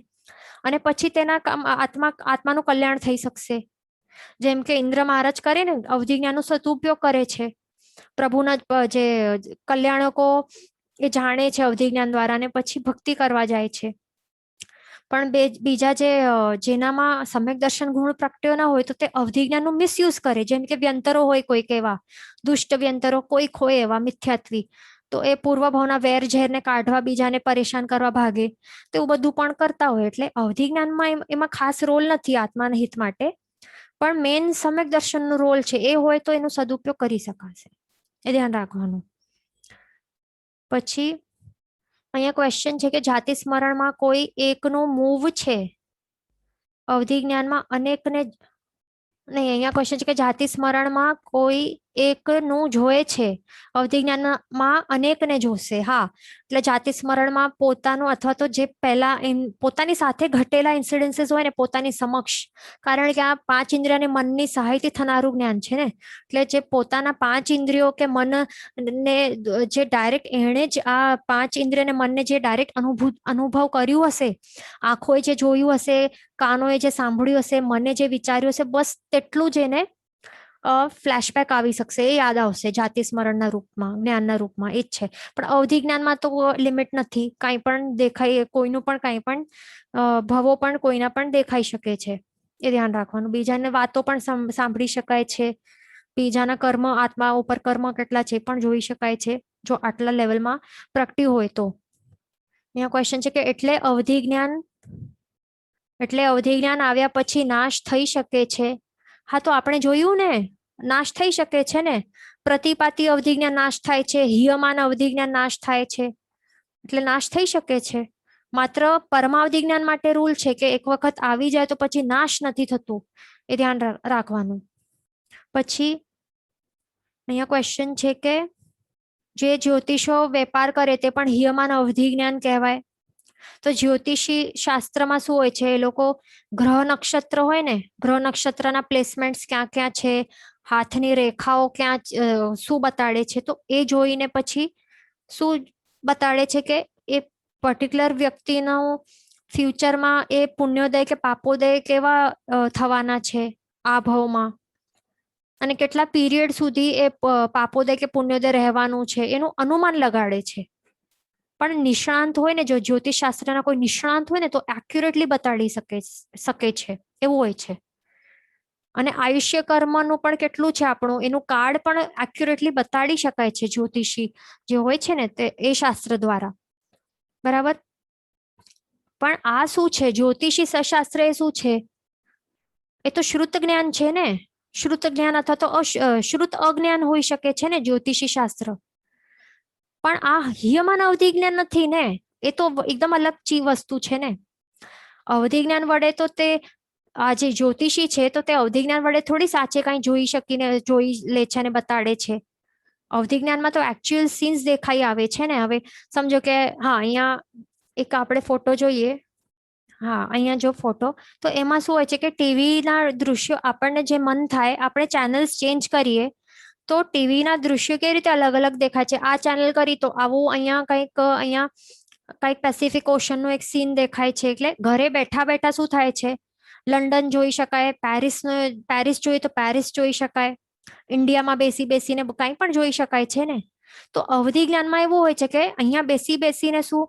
અને પછી તેના આત્માનું કલ્યાણ થઈ શકશે. જેમ કે ઇન્દ્ર મહારાજ કરે ને, અવધિ જ્ઞાનનો સદુપયોગ કરે છે. પ્રભુના જે કલ્યાણકો એ જાણે છે અવધિ જ્ઞાન દ્વારા, અને પછી ભક્તિ કરવા જાય છે. પણ બીજા જેનામાં સમ્યક દર્શન ગુણ પ્રગટ્યો ના હોય તો તે અવધિ જ્ઞાનનું મિસયુઝ કરે. જેમ કે વ્યંતરો હોય કોઈક એવા દુષ્ટ વ્યંતરો, કોઈક હોય એવા મિથ્યાત્વી, તો એ પૂર્વ ભાવના વેર ઝેરને કાઢવા, બીજાને પરેશાન કરવા ભાગે, તો એવું બધું પણ કરતા હોય. એટલે અવધિ જ્ઞાનમાં એમાં ખાસ રોલ નથી આત્માના હિત માટે, પણ મેન સમ્યક દર્શનનો રોલ છે. એ હોય તો એનો સદુપયોગ કરી શકાશે, એ ધ્યાન રાખવાનું. પછી અહીંયા ક્વેશ્ચન છે કે જાતિ સ્મરણમાં કોઈ એકનો મૂવ છે, અવધિ જ્ઞાનમાં અનેકને નહીં. અહીંયા ક્વેશ્ચન છે કે જાતિ સ્મરણમાં કોઈ એકનું જોયે છે, અવધિ જ્ઞાનમાં અનેકને જોશે. હા, એટલે જાતિ સ્મરણમાં પોતાનું અથવા તો જે પહેલા પોતાની સાથે ઘટેલા ઇન્સિડન્સીસ હોય ને પોતાની સમક્ષ, કારણ કે આ પાંચ ઇન્દ્રિયને મનની સહાયથી થનારું જ્ઞાન છે ને, એટલે જે પોતાના પાંચ ઇન્દ્રિયો કે મન ને જે ડાયરેક્ટ એણે જ આ પાંચ ઇન્દ્રિય ને મનને જે ડાયરેક્ટ અનુભવ કર્યું હશે, આંખોએ જે જોયું હશે, કાનોએ જે સાંભળ્યું હશે, મને જે વિચાર્યું હશે, બસ તેટલું જ એને ફ્લેશબેક આવી શકશે, એ યાદ આવશે જાતિ સ્મરણના રૂપમાં, જ્ઞાનના રૂપમાં. એ જ છે. પણ અવધિ જ્ઞાનમાં તો લિમિટ નથી, કાંઈ પણ દેખાય, કોઈનું પણ કાંઈ પણ ભવો પણ કોઈના પણ દેખાઈ શકે છે, એ ધ્યાન રાખવાનું. બીજાને વાતો પણ સાંભળી શકાય છે, બીજાના કર્મ, આત્મા ઉપર કર્મ કેટલા છે પણ જોઈ શકાય છે, જો આટલા લેવલમાં પ્રગટ્યું હોય તો. અહીંયા ક્વેશ્ચન છે કે એટલે અવધિ જ્ઞાન આવ્યા પછી નાશ થઈ શકે છે. હા, તો આપણે જોયું ને, નાશ થઈ શકે છે ને. પ્રતિપાતી અવધિ જ્ઞાન નાશ થાય છે, હિયમાન અવધિ જ્ઞાન નાશ થાય છે, એટલે નાશ થઈ શકે છે. માત્ર પરમાવધિ જ્ઞાન માટે રૂલ છે કે એક વખત આવી જાય તો પછી નાશ નથી થતું, એ ધ્યાન રાખવાનું. પછી અહીંયા ક્વેશ્ચન છે કે જે જ્યોતિષો વેપાર કરે તે પણ હિયમાન અવધિ જ્ઞાન કહેવાય. તો જ્યોતિષી શાસ્ત્રમાં શું હોય છે, એ લોકો ગ્રહ નક્ષત્ર હોય ને, ગ્રહ નક્ષત્રના પ્લેસમેન્ટ ક્યાં ક્યાં છે, હાથની રેખાઓ ક્યાં શું બતાડે છે, તો એ જોઈને પછી શું બતાડે છે કે એ પર્ટિક્યુલર વ્યક્તિનું ફ્યુચરમાં એ પુણ્યોદય કે પાપોદય કેવા થવાના છે આ ભાવમાં, અને કેટલા પીરિયડ સુધી એ પાપોદય કે પુણ્યોદય રહેવાનું છે, એનું અનુમાન લગાડે છે. પણ નિષ્ણાંત હોય ને, જો જ્યોતિષ શાસ્ત્રના કોઈ નિષ્ણાંત હોય ને, તો એક્યુરેટલી બતાડી શકે છે, એવું હોય છે. અને આયુષ્ય કર્મનું પણ કેટલું છે આપણું, એનું કાર્ડ પણ એક્યુરેટલી બતાડી શકાય છે જ્યોતિષી જે હોય છે ને તે, એ શાસ્ત્ર દ્વારા. બરાબર. પણ આ શું છે, જ્યોતિષી શાસ્ત્ર એ શું છે, એ તો શ્રુત જ્ઞાન છે ને. શ્રુત જ્ઞાન અથવા તો શ્રુત અજ્ઞાન હોઈ શકે છે ને જ્યોતિષી શાસ્ત્ર. પણ આ હિયમાન અવધિ જ્ઞાન નથી ને, એ તો એકદમ અલગ વસ્તુ છે ને. અવધિ જ્ઞાન વડે તો તે આ જે જ્યોતિષી છે તો તે અવધિ જ્ઞાન વડે થોડી સાચે કાંઈ જોઈ લે છે અને બતાડે છે. અવધિ જ્ઞાનમાં તો એકચ્યુઅલ સીન્સ દેખાઈ આવે છે ને. હવે સમજો કે હા, અહીંયા એક આપણે ફોટો જોઈએ, હા અહીંયા જો ફોટો, તો એમાં શું હોય છે કે ટીવીના દૃશ્યો આપણને જે મન થાય, આપણે ચેનલ્સ ચેન્જ કરીએ તો ટીવીના દૃશ્યો કેવી રીતે અલગ અલગ દેખાય છે. આ ચેનલ કરી તો આવું અહીંયા કંઈક પેસિફિક ઓશનનું એક સીન દેખાય છે. એટલે ઘરે બેઠા બેઠા શું થાય છે, લંડન જોઈ શકાય, પેરિસ જોઈએ તો પેરિસ જોઈ શકાય, ઇન્ડિયામાં બેસીને કંઈ પણ જોઈ શકાય છે ને. તો અવધિ જ્ઞાનમાં એવું હોય છે કે અહીંયા બેસીને શું,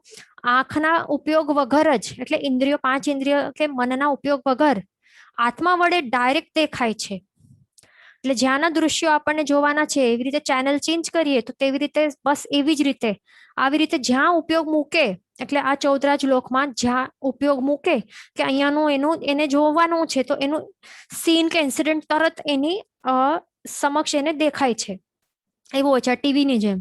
આંખના ઉપયોગ વગર જ, એટલે ઇન્દ્રિયો, પાંચ ઇન્દ્રિયો કે મનના ઉપયોગ વગર આત્મા વડે ડાયરેક્ટ દેખાય છે. એટલે જ્યાંના દૃશ્યો આપણને જોવાના છે, એવી રીતે ચેનલ ચેન્જ કરીએ તો તેવી રીતે, બસ એવી જ રીતે, આવી રીતે જ્યાં ઉપયોગ મૂકે, એટલે આ ચૌદરાજ લોકમાં જ્યાં ઉપયોગ મૂકે કે અહીંયાનું એને જોવાનું છે, તો એનું સીન કે ઇન્સિડન્ટ તરત એની સમક્ષ એને દેખાય છે. એવું હોય છે ટીવીની જેમ.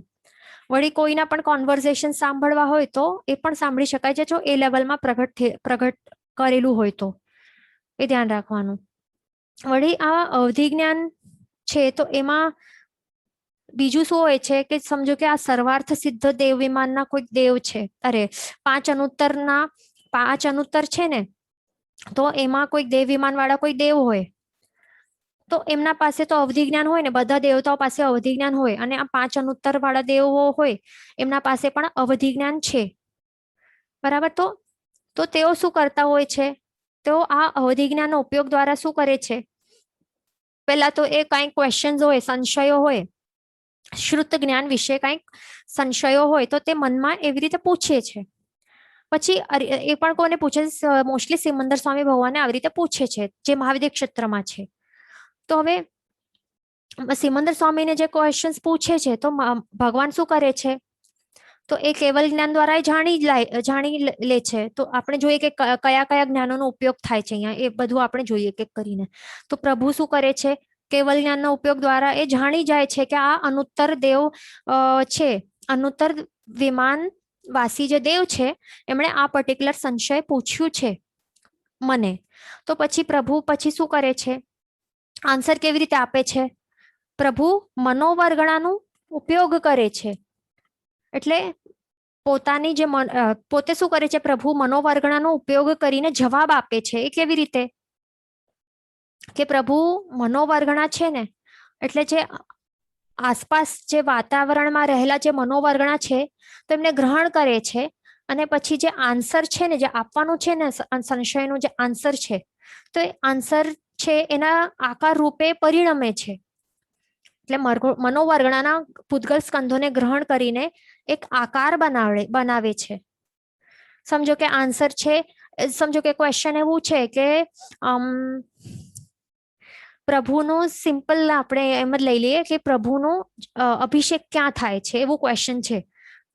વળી કોઈના પણ કોન્વર્ઝેશન સાંભળવા હોય તો એ પણ સાંભળી શકાય છે, જો એ લેવલમાં પ્રગટ કરેલું હોય તો, એ ધ્યાન રાખવાનું. વળી આ અવધિ જ્ઞાન છે તો એમાં બીજું શું હોય છે કે સમજો કે આ સર્વાર્થ સિદ્ધ દેવ વિમાનના કોઈક દેવ છે, અરે પાંચ અનુત્તર છે ને, તો એમાં કોઈક દેવ વિમાન વાળા કોઈ દેવ હોય, તો એમના પાસે તો અવધિ જ્ઞાન હોય ને, બધા દેવતાઓ પાસે અવધિ જ્ઞાન હોય, અને આ 5 અનુત્તર વાળા દેવો હોય એમના પાસે પણ અવધિ જ્ઞાન છે. બરાબર. તો તેઓ શું કરતા હોય છે? તેઓ આ અવધિ જ્ઞાનનો ઉપયોગ દ્વારા શું કરે છે? પહેલા તો એ કઈ ક્વેશ્ચન હોય, સંશયો હોય, શ્રુત જ્ઞાન વિશે કઈક સંશયો હોય તો તે મનમાં એવી રીતે પૂછે છે. પછી એ પણ કોને પૂછે? મોસ્ટલી સિમંદર સ્વામી ભગવાનને આવી રીતે પૂછે છે, જે મહાવિદ્ય ક્ષેત્રમાં છે. તો હવે સિમંદર સ્વામીને જે ક્વેશ્ચન્સ પૂછે છે તો ભગવાન શું કરે છે? તો એ કેવલ જ્ઞાન દ્વારા જાણી લે છે. તો આપણે જોઈએ કે કયા કયા જ્ઞાનોનો ઉપયોગ થાય છે અહીંયા, એ બધું આપણે જોઈએ એક એક કરીને. તો પ્રભુ શું કરે છે? કેવલ જ્ઞાનનો ઉપયોગ દ્વારા એ જાણી જાય છે કે આ અનુત્તર દેવ છે, અનુત્તર વિમાન વાસી જે દેવ છે એમણે આ પર્ટિક્યુલર સંશય પૂછ્યું છે મને. તો પછી પ્રભુ પછી શું કરે છે? આન્સર કેવી રીતે આપે છે? પ્રભુ મનોવર્ગણાનું ઉપયોગ કરે છે. એટલે પોતાની જે પોતે શું કરે છે? પ્રભુ મનોવર્ગણાનો ઉપયોગ કરીને જવાબ આપે છે. એ કેવી રીતે? કે પ્રભુ મનોવર્ગણા છે ને, એટલે જે આસપાસ જે વાતાવરણમાં રહેલા જે મનોવર્ગણા છે તો એમને ગ્રહણ કરે છે, અને પછી જે આન્સર છે ને, જે આપવાનું છે ને સંશયનું જે આન્સર છે, તો એ આન્સર છે એના આકાર રૂપે પરિણમે છે. એટલે મનોવર્ગણાના પૂતગલ સ્કંધોને ગ્રહણ કરીને એક આકાર બનાવે છે. સમજો કે આન્સર છે, સમજો કે ક્વેશ્ચન એવું છે કે પ્રભુનું સિમ્પલ આપણે એમ જ લઈ લઈએ કે પ્રભુનું અભિષેક ક્યાં થાય છે, એવું ક્વેશ્ચન છે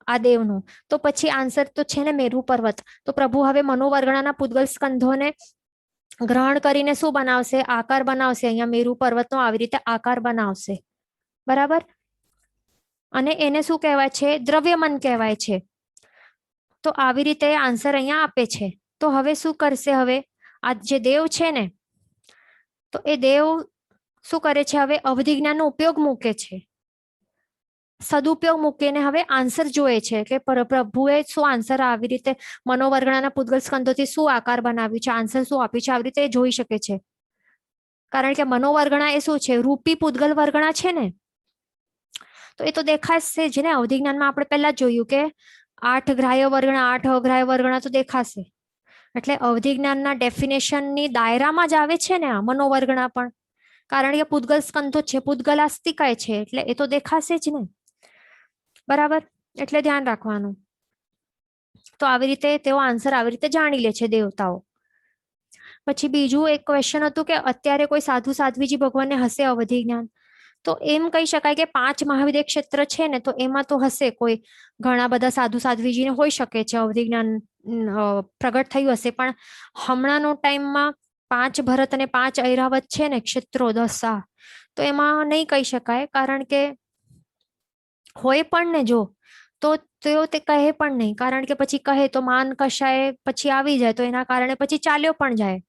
આ દેવનું. તો પછી આન્સર તો છે ને મેરુ પર્વત. તો પ્રભુ હવે મનોવર્ગણાના પૂતગલ સ્કંધોને ગ્રહણ કરીને શું બનાવશે? આકાર બનાવશે. અહીંયા મેરુ પર્વતનો આવી રીતે આકાર બનાવશે. બરાબર. અને એને શું કહેવાય છે? દ્રવ્યમન કહેવાય છે. તો આવી રીતે આન્સર અહીંયા આપે છે. તો હવે શું કરશે? હવે આ જે દેવ છે ને, તો એ દેવ શું કરે છે? હવે અવધિ જ્ઞાનનો ઉપયોગ મૂકે છે, સદુપયોગ મૂકીને હવે આન્સર જોએ છે કે પ્રભુએ શું આન્સર આવી રીતે મનોવર્ગણાના પૂતગલ સ્કંધોથી શું આકાર બનાવ્યું છે, આન્સર શું આપ્યું છે, આવી રીતે જોઈ શકે છે. કારણ કે મનોવર્ગણા એ શું છે? રૂપી પૂતગલ વર્ગણા છે ને, તો એ તો દેખાશે જ ને. અવધિ જ્ઞાનમાં આપણે પહેલા જોયું કે 8 ગ્રાહ્ય વર્ગણા, 8 અગ્રાહ્ય વર્ગણા તો દેખાશે. એટલે અવધિ જ્ઞાનના ડેફિનેશનની દાયરામાં જ આવે છે ને આ મનોવર્ગણા પણ, કારણ કે પૂતગલ સ્કંધો છે, પૂતગલાસ્તિકાય છે, એટલે એ તો દેખાશે જ ને. બરાબર. એટલે ધ્યાન રાખવાનું. તો આવી રીતે તેઓ આન્સર આવી રીતે જાણી લે છે દેવતાઓ. પછી બીજું એક ક્વેશ્ચન હતું કે અત્યારે કોઈ સાધુ સાધ્વીજી ભગવાનને હશે અવધિ જ્ઞાન? તો એમ કહી શકાય કે 5 મહાવિદ્ય ક્ષેત્ર છે ને, તો એમાં તો હશે કોઈ ઘણા બધા સાધુ સાધ્વીજીને હોઈ શકે છે અવધિ જ્ઞાન પ્રગટ થયું હશે. પણ હમણાંનો ટાઈમમાં 5 ભરત અને 5 ઐરાવત છે ને ક્ષેત્રો 10, તો એમાં નહીં કહી શકાય. કારણ કે હોય પણ ને જો, તો તેઓ તે કહે પણ નહીં, કારણ કે પછી કહે તો માન કશાય પછી આવી જાય, તો એના કારણે પછી ચાલ્યો પણ જાય.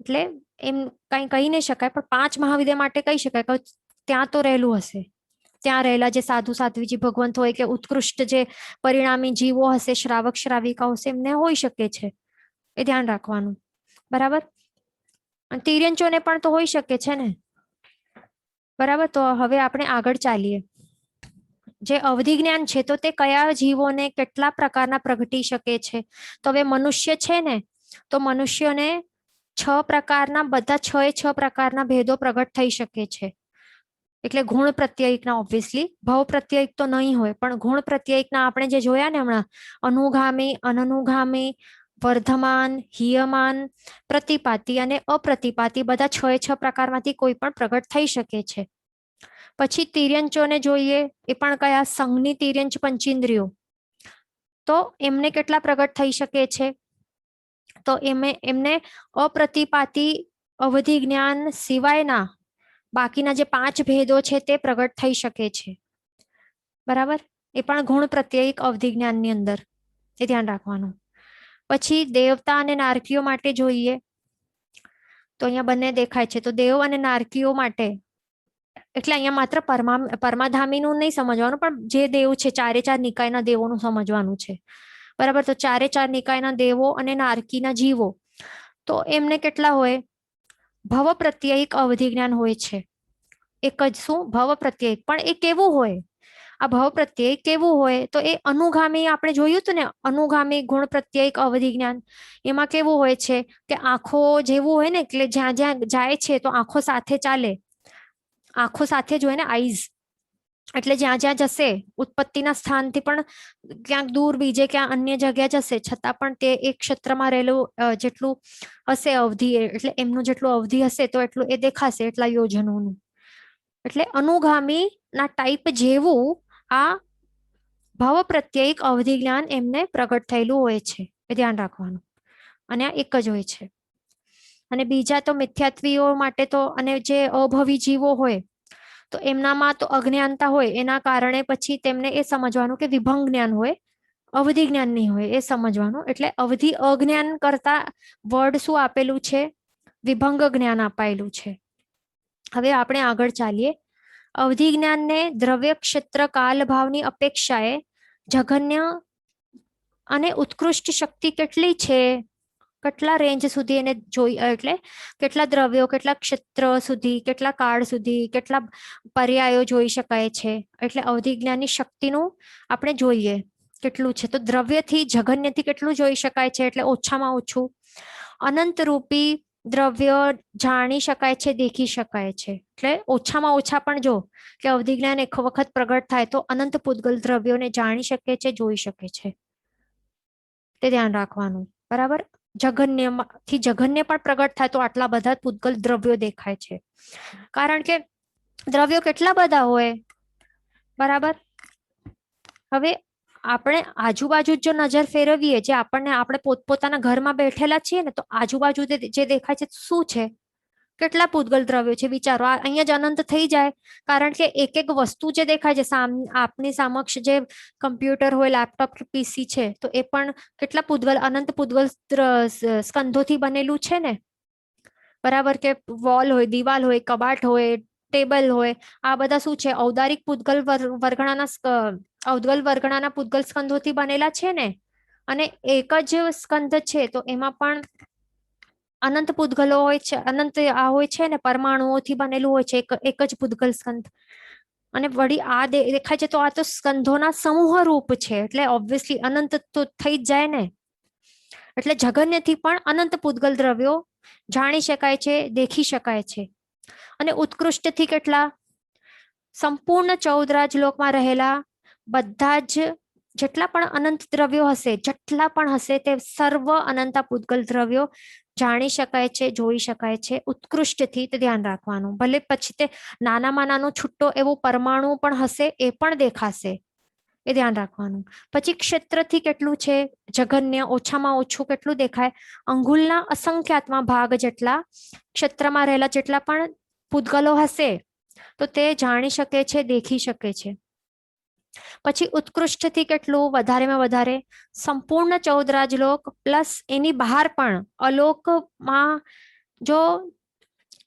એટલે એમ કઈ કહી નહીં શકાય. પણ 5 મહાવિદ્ય માટે કહી શકાય કે ત્યાં તો રહેલું હશે. ત્યાં રહેલા જે સાધુ સાધ્વીજી ભગવંત હોય કે ઉત્કૃષ્ટ જે પરિણામી જીવો હશે, શ્રાવક શ્રાવિકાઓ હશે, એમને હોઈ શકે છે. એ ધ્યાન રાખવાનું. બરાબર. અને તિર્યંચોને પણ તો હોઈ શકે છે ને. બરાબર. તો હવે આપણે આગળ ચાલીએ. જે અવધિ જ્ઞાન છે તો તે કયા જીવોને કેટલા પ્રકારના પ્રગટી શકે છે? તો હવે મનુષ્ય છે ને, તો મનુષ્યોને 6 પ્રકારના, બધા 6 પ્રકારના ભેદો પ્રગટ થઈ શકે છે. એટલે ગુણ પ્રત્યયિકના ઓબ્વિયસલી, ભવ પ્રત્યયિક તો નહીં હોય, પણ ગુણ પ્રત્યયિકના આપણે જે જોયા ને હમણાં, અનુગામી, અનનુગામી, વર્ધમાન, હિયમાન, પ્રતિપાતી અને અપ્રતિપાતી, બધા 6 પ્રકારમાંથી કોઈ પણ પ્રગટ થઈ શકે છે. પછી તિર્યંચોને જોઈએ, એ પણ કયા? સંઘની તિર્યંચ પંચેન્દ્રિયો, તો એમને કેટલા પ્રગટ થઈ શકે છે? તો એમને અપ્રતિપાતી અવધિ જ્ઞાન સિવાયના બાકીના જે 5 ભેદો છે તે પ્રગટ થઈ શકે છે. બરાબર. એ પણ ગુણ પ્રત્યયિક અવધિ જ્ઞાનની અંદર, એ ધ્યાન રાખવાનું. પછી દેવતા અને નારકીઓ માટે જોઈએ, તો અહીંયા બંને દેખાય છે. તો દેવ અને નારકીઓ માટે, એટલે અહીંયા માત્ર પરમાધામીનું નહીં સમજવાનું, પણ જે દેવ છે 4 નિકાયના દેવોનું સમજવાનું છે. બરાબર. તો 4 નિકાયના દેવો અને નારકીના જીવો, તો એમને કેટલા હોય? ભવ પ્રત્યયિક અવધિ જ્ઞાન હોય છે. એક જ શું ભવ પ્રત્યયિક, પણ એ કેવું હોય? આ ભવ પ્રત્યય કેવું હોય? તો એ અનુગામી, આપણે જોયું હતું ને, અનુગામી ગુણ પ્રત્યયિક અવધિ જ્ઞાન. એમાં કેવું હોય છે કે આંખો જેવું હોય ને, એટલે જ્યાં જ્યાં જાય છે તો આંખો સાથે ચાલે, આંખો સાથે જ હોય ને, આઈઝ. એટલે જ્યાં જ્યાં જશે, ઉત્પત્તિના સ્થાનથી પણ ક્યાંક દૂર બીજે ક્યાં અન્ય જગ્યા જશે, છતાં પણ તે એક ક્ષેત્રમાં રહેલું જેટલું હશે અવધિ, એટલે એમનું જેટલું અવધિ હશે તો એટલું એ દેખાશે, એટલા યોજનોનું. એટલે અનુગામી ના ટાઈપ જેવું આ ભવ પ્રત્યયિક અવધિ જ્ઞાન એમને પ્રગટ થયેલું હોય છે, એ ધ્યાન રાખવાનું. અને આ એક જ હોય છે. અને બીજા તો મિથ્યાત્વીઓ માટે તો, અને જે અભવી જીવો હોય તો એમનામાં તો અજ્ઞાનતા હોય, એના કારણે પછી તેમને એ સમજવાનું કે વિભંગ જ્ઞાન હોય, અવધિ જ્ઞાન નહીં હોય, એ સમજવાનું. એટલે અવધિ અજ્ઞાન કરતા વર્ડ શું આપેલું છે? વિભંગ જ્ઞાન અપાયેલું છે. હવે આપણે આગળ ચાલીએ. અવધિ જ્ઞાનને દ્રવ્ય ક્ષેત્ર કાલ ભાવની અપેક્ષાએ જઘન્ય અને ઉત્કૃષ્ટ શક્તિ કેટલી છે, કેટલા રેન્જ સુધી એને જોઈ, એટલે કેટલા દ્રવ્યો, કેટલા ક્ષેત્ર સુધી, કેટલા કાળ સુધી, કેટલા પર્યાયો જોઈ શકાય છે. એટલે અવધિ જ્ઞાનની શક્તિનું આપણે જોઈએ કેટલું છે. તો દ્રવ્યથી જઘન્યથી કેટલું જોઈ શકાય છે? એટલે ઓછામાં ઓછું. અનંત રૂપી દ્રવ્ય જાણી શકાય છે, દેખી શકાય છે. એટલે ઓછામાં ઓછા પણ જો કે અવધિ જ્ઞાન એક વખત પ્રગટ થાય તો અનંત પૂતગલ દ્રવ્યોને જાણી શકે છે, જોઈ શકે છે. તે ધ્યાન રાખવાનું. બરાબર. જઘન્યથી જઘન્ય પણ પ્રગટ થાય તો આટલા બધા પૂતગલ દ્રવ્યો દેખાય છે, કારણ કે દ્રવ્યો કેટલા બધા હોય. બરાબર. હવે આપણે આજુબાજુ જો નજર ફેરવીએ, જે આપણને, આપણે પોતપોતાના ઘરમાં બેઠેલા છીએ ને, તો આજુબાજુ જે દેખાય છે શું છે? કેટલા પૂતગલ દ્રવ્યો છે? વિચારો. આ અહીંયા જ અનંત થઈ જાય, કારણ કે એક એક વસ્તુ જે દેખાય છે આપની સમક્ષ, જે કમ્પ્યુટર હોય, લેપટોપ કે પીસી છે, તો એ પણ કેટલા પૂતગલ, અનંત પૂતગલ સ્કંધોથી બનેલું છે ને. બરાબર. કે વોલ હોય, દિવાલ હોય, કબાટ હોય, ટેબલ હોય, આ બધા શું છે? ઔદારિક પૂતગલ વર્ગણાના પૂતગલ સ્કંધોથી બનેલા છે ને. અને એક જ સ્કંધ છે તો એમાં પણ અનંત પૂતગલો હોય છે, અનંત આ હોય છે ને, પરમાણુઓથી બનેલું હોય છે એક જ પૂતગલ સ્કંધ. અને વળી આ દેખાય છે તો આ તો સ્કંધોના સમૂહ રૂપ છે, એટલે ઓબ્વિયસલી અનંત તો થઈ જ જાય ને. એટલે જઘન્યથી પણ અનંત પૂતગલ દ્રવ્યો જાણી શકાય છે, દેખી શકાય છે. અને ઉત્કૃષ્ટથી કેટલા? સંપૂર્ણ 14 રાજલોકમાં રહેલા બધા જ જેટલા પણ અનંત દ્રવ્યો હશે, જેટલા પણ હશે, તે સર્વ અનંતા પૂતગલ દ્રવ્યો જાણી શકાય છે, જોઈ શકાય છે. ઉત્કૃષ્ટથી, તે ધ્યાન રાખવાનું. ભલે પછી તે નાનામાં નાનો છુટ્ટો એવો પરમાણુ પણ હશે, એ પણ દેખાશે, એ ધ્યાન રાખવાનું. પછી ક્ષેત્રથી કેટલું છે? જઘન્ય, ઓછામાં ઓછું કેટલું દેખાય? અંગુલના અસંખ્યાતમાં ભાગ જેટલા ક્ષેત્રમાં રહેલા જેટલા પણ પૂતગલો હશે તો તે જાણી શકે છે, દેખી શકે છે. પછી ઉત્કૃષ્ટથી કેટલું? વધારેમાં વધારે સંપૂર્ણ 14 રાજલોક પ્લસ એની બહાર પણ અલોકમાં જો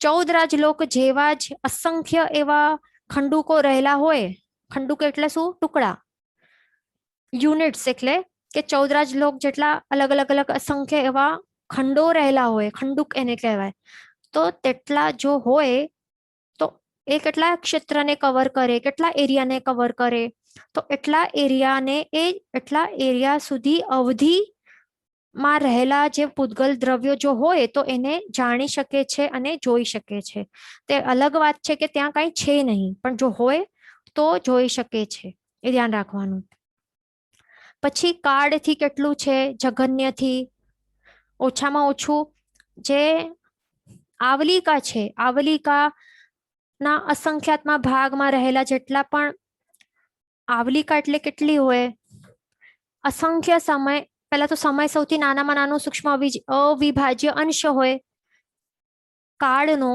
14 રાજલોક જેવા જ અસંખ્ય એવા ખંડુકો રહેલા હોય. ખંડુકો એટલે શું? ટુકડા, યુનિટ્સ. એટલે કે 14 રાજલોક જેટલા અલગ અલગ અલગ અસંખ્ય એવા ખંડો રહેલા હોય, ખંડુક એને કહેવાય. તો તેટલા જો હોય તો એ કેટલા ક્ષેત્રને કવર કરે, કેટલા એરિયાને કવર કરે? તો એટલા એરિયાને, એટલા એરિયા સુધી અવધિ માં રહેલા જે પૂતગલ દ્રવ્યો જો હોય તો એને જાણી શકે છે અને જોઈ શકે છે. તે અલગ વાત છે કે ત્યાં કઈ છે નહીં, પણ જો હોય તો જોઈ શકે છે, એ ધ્યાન રાખવાનું. પછી કાળથી કેટલું છે? જઘન્યથી ઓછામાં ઓછું જે આવલિકા છે, આવલિકા ના અસંખ્યાતમાં ભાગમાં રહેલા જેટલા પણ આવલિકા એટલે કેટલી હોય? અસંખ્ય સમય. પહેલા તો સમય સૌથી નાનામાં નાનું સૂક્ષ્મ અવિભાજ્ય અંશ હોય. કાળનો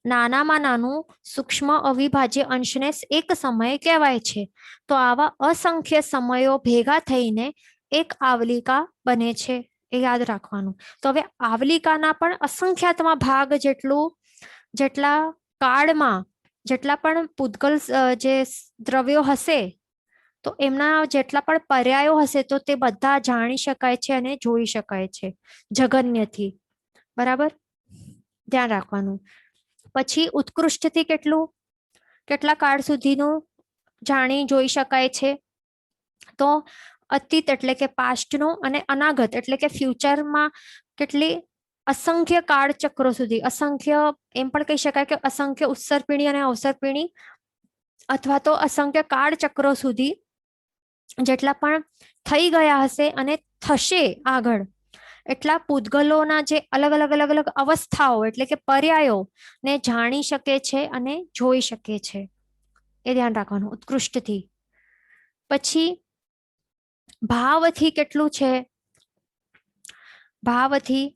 નાનામાં નાનું સૂક્ષ્મ અવિભાજ્ય અંશને એક સમય કહેવાય છે. તો આવા અસંખ્ય સમયો ભેગા થઈને એક આવલિકા બને છે, એ યાદ રાખવાનું. તો હવે આવલિકાના પણ અસંખ્યાતમાં ભાગ જેટલા કાળમાં જેટલા પણ પૂતગલ જે દ્રવ્યો હશે, તો એમના જેટલા પણ પર્યાયો હશે તો તે બધા જાણી શકાય છે અને જોઈ શકાય છે જઘન્યથી. બરાબર. ધ્યાન રાખવાનું. પછી ઉત્કૃષ્ટથી કેટલા કાળ સુધીનું જાણી જોઈ શકાય છે? તો અતીત એટલે કે પાસ્ટનો અને અનાગત એટલે કે ફ્યુચરમાં કેટલી અસંખ્ય કાળચક્રો સુધી, અસંખ્ય એમ પણ કહી શકાય કે અસંખ્ય ઉત્સર્પિણી અને અવસર્પિણી અથવા તો અસંખ્ય કાળચક્રો સુધી જેટલા પણ થઈ ગયા હશે અને થશે આગળ એટલા પૂતગલોના જે અલગ અલગ અલગ અલગ અવસ્થાઓ એટલે કે પર્યાયો ને જાણી શકે છે અને જોઈ શકે છે. એ ધ્યાન રાખવાનું ઉત્કૃષ્ટથી. પછી ભાવથી કેટલું છે? ભાવથી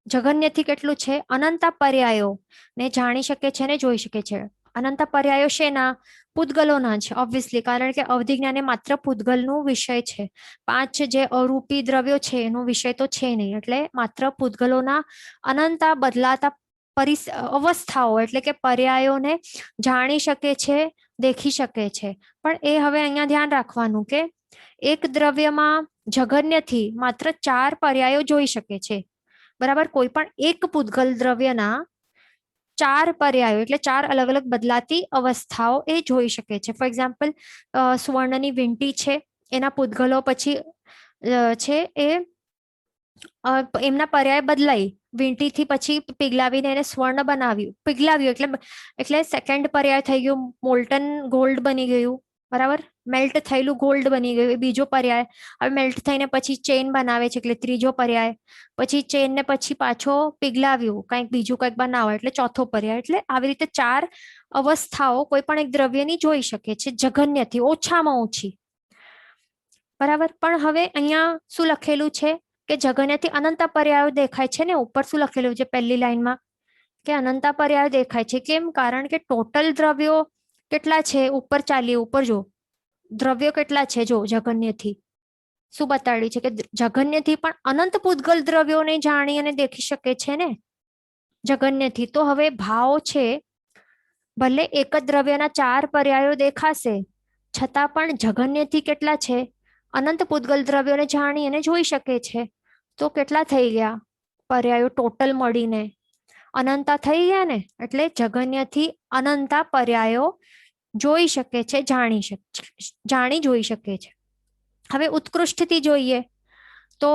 જગન્યથી કેટલું છે? અનંતા પર્યાયો ને જાણી શકે છે ને જોઈ શકે છે. અનંત પર્યાયો શેના? પૂતગલોના છે ઓબ્વિયસલી, કારણ કે અવધિ જ્ઞાન એ માત્ર પૂતગલનું વિષય છે. 5 જે અરૂપી દ્રવ્યો છે એનો વિષય તો છે નહીં, એટલે માત્ર પૂતગલોના અનંતા બદલાતા અવસ્થાઓ એટલે કે પર્યાયોને જાણી શકે છે, દેખી શકે છે. પણ એ હવે અહીંયા ધ્યાન રાખવાનું કે એક દ્રવ્યમાં જગન્યથી માત્ર 4 પર્યાયો જોઈ શકે છે. બરાબર, કોઈ પણ એક પૂતગલ દ્રવ્યના 4 પર્યાયો એટલે 4 અલગ અલગ બદલાતી અવસ્થાઓ એ જોઈ શકે છે. ફોર એક્ઝામ્પલ, સુવર્ણની વીંટી છે, એના પૂતગલો પછી છે એ એમના પર્યાય બદલાઈ. વીંટીથી પછી પીગલાવીને એને સ્વર્ણ બનાવ્યું, પીગલાવ્યું એટલે સેકન્ડ પર્યાય થઈ ગયું મોલ્ટન ગોલ્ડ બની ગયું. બરાબર, મેલ્ટ થયેલું ગોલ્ડ બની ગયું, એ બીજો પર્યાય. હવે મેલ્ટ થઈને પછી ચેન બનાવે છે એટલે ત્રીજો પર્યાય. પછી ચેન ને પછી પાછો પીગલાવ્યું, કંઈક બીજું કંઈક બનાવો એટલે ચોથો પર્યાય. એટલે આવી રીતે 4 અવસ્થાઓ કોઈ પણ એક દ્રવ્યની જોઈ શકે છે જગન્યથી, ઓછામાં ઓછી. બરાબર, પણ હવે અહીંયા શું લખેલું છે કે જગન્યથી અનંત પર્યાયો દેખાય છે ને. ઉપર શું લખેલું છે પહેલી લાઈનમાં કે અનંત પર્યાયો દેખાય છે. કેમ? કારણ કે ટોટલ દ્રવ્યો કેટલા છે? ઉપર ચાલીએ, ઉપર જો દ્રવ્યો કેટલા છે જો જગન્યથી શું બતાડ્યું છે કે જગન્યથી પણ અનંત પૂતગલ દ્રવ્યોને જાણી અને દેખી શકે છે ને જગન્યથી. તો હવે ભાવ છે, ભલે એક જ દ્રવ્યના 4 પર્યાયો દેખાશે છતાં પણ જગન્યથી કેટલા છે? અનંત પૂતગલ દ્રવ્યોને જાણી અને જોઈ શકે છે. તો કેટલા થઈ ગયા પર્યાયો ટોટલ મળીને? અનંતા થઈ ગયા ને. એટલે જગન્યથી અનંતા પર્યાયો જોઈ શકે છે, જાણી જોઈ શકે છે. હવે ઉત્કૃષ્ટથી જોઈએ તો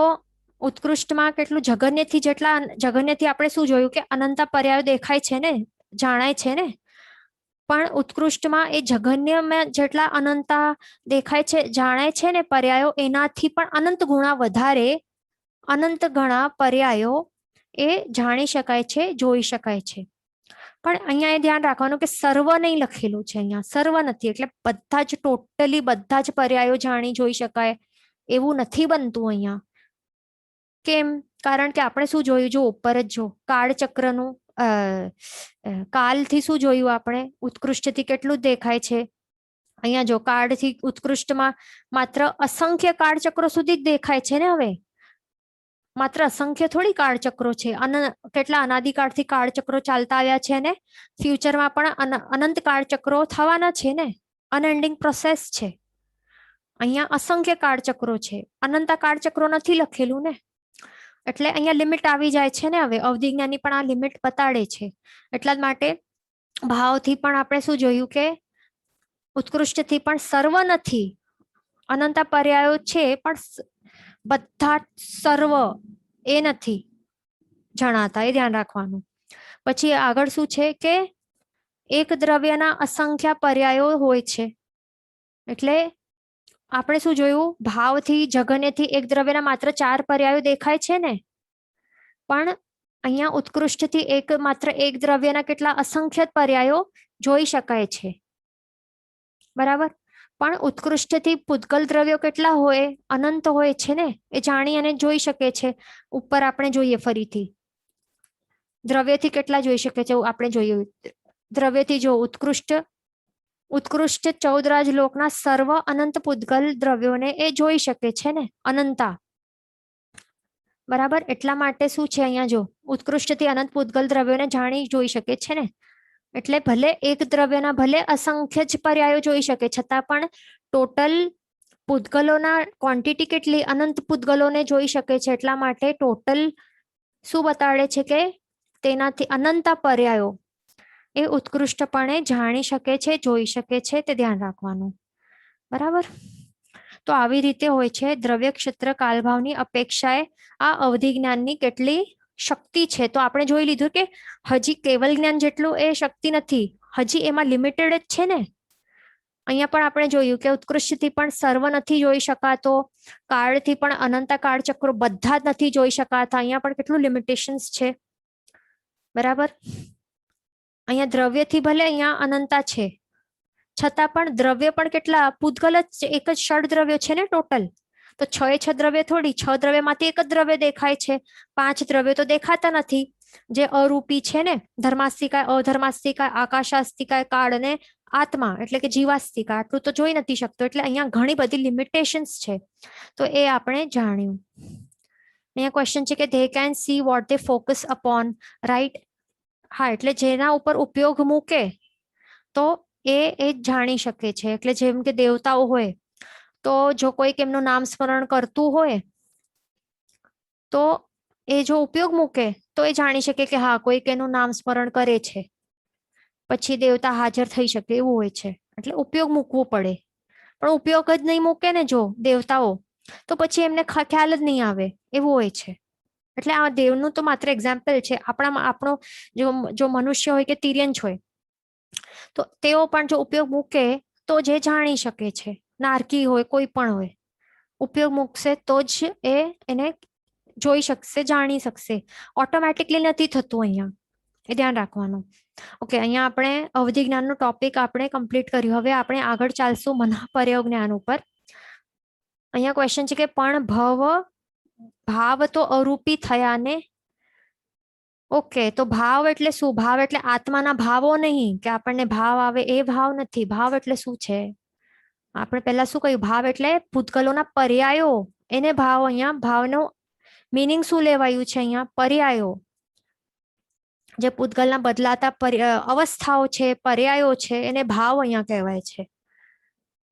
ઉત્કૃષ્ટમાં કેટલું? જગન્યથી આપણે શું જોયું કે અનંતા પર્યાયો દેખાય છે ને, જાણાય છે ને. પણ ઉત્કૃષ્ટમાં એ જગન્યમાં જેટલા અનંતા દેખાય છે, જાણાય છે ને પર્યાયો, એનાથી પણ અનંત ગુણા વધારે અનંત ગણા પર્યાયો એ જાણી શકાય છે, જોઈ શકાય છે. પણ અહીંયા એ ધ્યાન રાખવાનું કે સર્વ નહીં લખેલું છે, અહીંયા સર્વ નથી. એટલે બધા જ ટોટલી બધા જ પર્યાયો જાણી જોઈ શકાય એવું નથી બનતું અહીંયા. કેમ? કારણ કે આપણે શું જોયું? જો ઉપર જ જો કાળચક્રનું કાલથી શું જોયું આપણે? ઉત્કૃષ્ટથી કેટલું દેખાય છે? અહીંયા જો કાળથી ઉત્કૃષ્ટમાં માત્ર અસંખ્ય કાળચક્રો સુધી જ દેખાય છે ને. હવે માત્ર અસંખ્ય થોડી કાળચક્રો છે, કેટલા અનાદિકાળથી કાળચક્રો ચાલતા આવ્યા છે ને ફ્યુચરમાં પણ અનંત કાળચક્રો થવાના છે ને. અનએન્ડિંગ પ્રોસેસ છે. અહીંયા અસંખ્ય કાળચક્રો છે, અનંત કાળચક્રો નથી લખેલું ને. એટલે અહીંયા લિમિટ આવી જાય છે ને. હવે અવધિજ્ઞાની પણ આ લિમિટ બતાડે છે. એટલા જ માટે ભાવથી પણ આપણે શું જોયું કે ઉત્કૃષ્ટથી પણ સર્વ નથી, અનંત પર્યાયો છે પણ બધા સર્વ એ નથી જણાતા, એ ધ્યાન રાખવાનું. પછી આગળ શું છે કે એક દ્રવ્યના અસંખ્ય પર્યાયો હોય છે. એટલે આપણે શું જોયું? ભાવથી જગન્યથી એક દ્રવ્યના માત્ર 4 પર્યાયો દેખાય છે ને. પણ અહીંયા ઉત્કૃષ્ટથી માત્ર એક દ્રવ્યના કેટલા અસંખ્ય પર્યાયો જોઈ શકાય છે. બરાબર, પણ ઉત્કૃષ્ટથી પૂતગલ દ્રવ્યો કેટલા હોય? અનંત હોય છે ને. એ જાણી અને જોઈ શકે છે. ઉપર આપણે જોઈએ ફરીથી દ્રવ્યથી કેટલા જોઈ શકે છે આપણે જોયું. દ્રવ્યથી જો ઉત્કૃષ્ટ 14 રાજલોકના સર્વ અનંત પૂતગલ દ્રવ્યોને એ જોઈ શકે છે ને, અનંતા. બરાબર, એટલા માટે શું છે અહીંયા જો ઉત્કૃષ્ટથી અનંત પૂતગલ દ્રવ્યોને જાણી જોઈ શકે છે ને. એટલે ભલે એક દ્રવ્યના ભલે અસંખ્ય જ પર્યાયો જોઈ શકે, છતાં પણ ટોટલ પૂતગલોના ક્વોન્ટિટી કેટલી? અનંત પૂતગલોને જોઈ શકે છે. એટલા માટે ટોટલ શું બતાડે છે કે તેનાથી અનંતા પર્યાયો એ ઉત્કૃષ્ટપણે જાણી શકે છે, જોઈ શકે છે, તે ધ્યાન રાખવાનું. બરાબર. તો આવી રીતે હોય છે દ્રવ્ય ક્ષેત્ર કાલભાવની અપેક્ષાએ આ અવધિ જ્ઞાનની કેટલી શક્તિ છે. તો આપણે જોઈ લીધું કે હજી કેવલ જ્ઞાન જેટલું એ શક્તિ નથી, હજી એમાં લિમિટેડ જ છે ને. અહીંયા પણ આપણે જોયું કે ઉત્કૃષ્ટથી પણ સર્વ નથી જોઈ શકાતો, કાળથી પણ અનંત કાળચક્રો બધા જ નથી જોઈ શકાતા. અહીંયા પણ કેટલું લિમિટેશન્સ છે. બરાબર. અહીંયા દ્રવ્યથી ભલે અહીંયા અનંતા છે, છતાં પણ દ્રવ્ય પણ કેટલા પૂતગલ જ એક જ ષડ દ્રવ્યો છે ને ટોટલ. તો છ દ્રવ્ય થોડી, 6 દ્રવ્યમાંથી એક જ દ્રવ્ય દેખાય છે, 5 દ્રવ્યો તો દેખાતા નથી જે અરૂપી છે ને. ધર્માસ્તિકાય, અધર્માસ્તિકાય, આકાશાસ્તિકાય, કાળ અને આત્મા એટલે કે જીવાસ્તિકા, આટલું તો જોઈ નથી શકતો. એટલે અહીંયા ઘણી બધી લિમિટેશન્સ છે. તો એ આપણે જાણ્યું. અહીંયા ક્વેશ્ચન છે કે they can see what they focus upon, right. હા, એટલે જેના ઉપર ઉપયોગ મૂકે તો એ જાણી શકે છે. એટલે જેમ કે દેવતાઓ હોય, તો જો કોઈક એમનું નામ સ્મરણ કરતું હોય તો એ જો ઉપયોગ મૂકે તો એ જાણી શકે કે હા કોઈક એનું નામ સ્મરણ કરે છે, પછી દેવતા હાજર થઈ શકે એવું હોય છે. એટલે ઉપયોગ મૂકવો પડે. પણ ઉપયોગ જ નહીં મૂકે ને જો દેવતાઓ, તો પછી એમને ખ્યાલ જ નહીં આવે એવું હોય છે. એટલે આ દેવનું તો માત્ર એક્ઝામ્પલ છે. આપણો જો મનુષ્ય હોય કે તિર્યંચ હોય, તો તેઓ પણ જો ઉપયોગ મૂકે તો જે જાણી શકે છે. નારકી હોય, કોઈ પણ હોય, ઉપયોગ મૂકશે તો જ એને જોઈ શકશે, જાણી શકશે. ઓટોમેટિકલી નથી થતું અહીંયા, એ ધ્યાન રાખવાનું. ઓકે, અહીંયા આપણે અવધિ જ્ઞાનનું ટોપિક આપણે કમ્પ્લીટ કર્યું. હવે આપણે આગળ ચાલશું મનઃપર્યાય જ્ઞાન ઉપર. અહીંયા ક્વેશ્ચન છે કે પણ ભાવ તો અરૂપી થયા ને. ઓકે, તો ભાવ એટલે શું? ભાવ એટલે આત્માના ભાવો નહીં કે આપણને ભાવ આવે એ ભાવ નથી. ભાવ એટલે શું છે? આપણે પહેલા શું કહ્યું? ભાવ એટલે ભૂતગલોના પર્યાયો, એને ભાવ. અહીંયા ભાવનો મીનિંગ શું લેવાયું છે? અહીંયા પર્યાયો, જે પૂતગલના બદલાતા અવસ્થાઓ છે, પર્યાયો છે, એને ભાવ અહીંયા કહેવાય છે.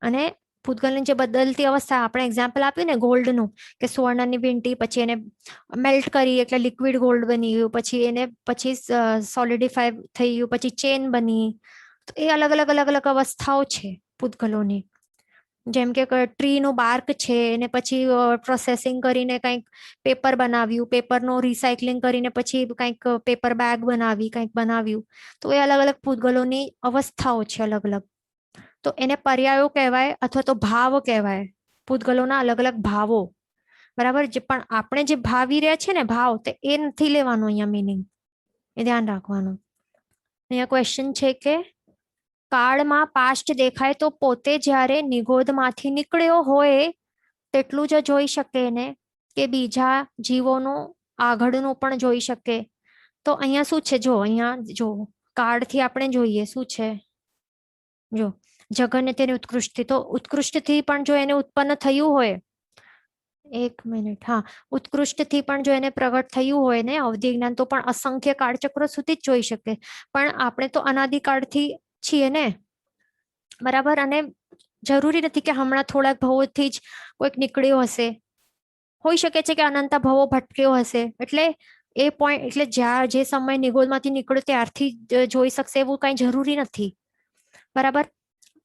અને પૂતગલની જે બદલતી અવસ્થા, આપણે એક્ઝામ્પલ આપ્યું ને ગોલ્ડનું, કે સુવર્ણની વીંટી પછી એને મેલ્ટ કરી એટલે લિક્વિડ ગોલ્ડ બની ગયું, પછી સોલિડિફાય થઈ ગયું, પછી ચેન બની. તો એ અલગ અલગ અવસ્થાઓ છે પૂતગલોની. જેમ કે ટ્રીનું બાર્ક છે, એને પછી પ્રોસેસિંગ કરીને કંઈક પેપર બનાવ્યું, પેપરનું રિસાયકલિંગ કરીને પછી કંઈક પેપર બેગ બનાવી, કંઈક બનાવ્યું. તો એ અલગ અલગ પૂતગલોની અવસ્થાઓ છે અલગ અલગ. તો એને પર્યાયો કહેવાય અથવા તો ભાવ કહેવાય. પૂતગલોના અલગ અલગ ભાવો. બરાબર. પણ આપણે જે ભાવી રહ્યા છે ને ભાવ, તો એ નથી લેવાનું અહીંયા મીનિંગ, એ ધ્યાન રાખવાનું. અહીંયા ક્વેશ્ચન છે કે કાળમાં પાસ્ટ દેખાય તો પોતે જ્યારે નિગોદમાંથી નીકળ્યો હોય તેટલું જ જોઈ શકે ને, કે બીજા જીવોનું આગળનું પણ જોઈ શકે. તો અહીંયા શું છે? જો અહીંયા જો કાળથી આપણે જોઈએ શું છે, જો જગને તેની ઉત્કૃષ્ટથી, તો ઉત્કૃષ્ટથી પણ જો એને ઉત્પન્ન થયું હોય, એક મિનિટ, હા, ઉત્કૃષ્ટથી પણ જો એને પ્રગટ થયું હોય ને અવધિ જ્ઞાન, તો પણ અસંખ્ય કાળચક્રો સુધી જ જોઈ શકે. પણ આપણે તો અનાદિકાળથી છીએ ને. બરાબર. અને જરૂરી નથી કે હમણાં થોડાક ભવોથી જ કોઈક નીકળ્યો હશે, હોઈ શકે છે કે અનંત ભવો ભટક્યો હશે. એટલે એ પોઈન્ટ, એટલે જ્યાં જે સમય નિગોદમાંથી નીકળ્યો ત્યારથી જોઈ શકશે એવું કઈ જરૂરી નથી. બરાબર.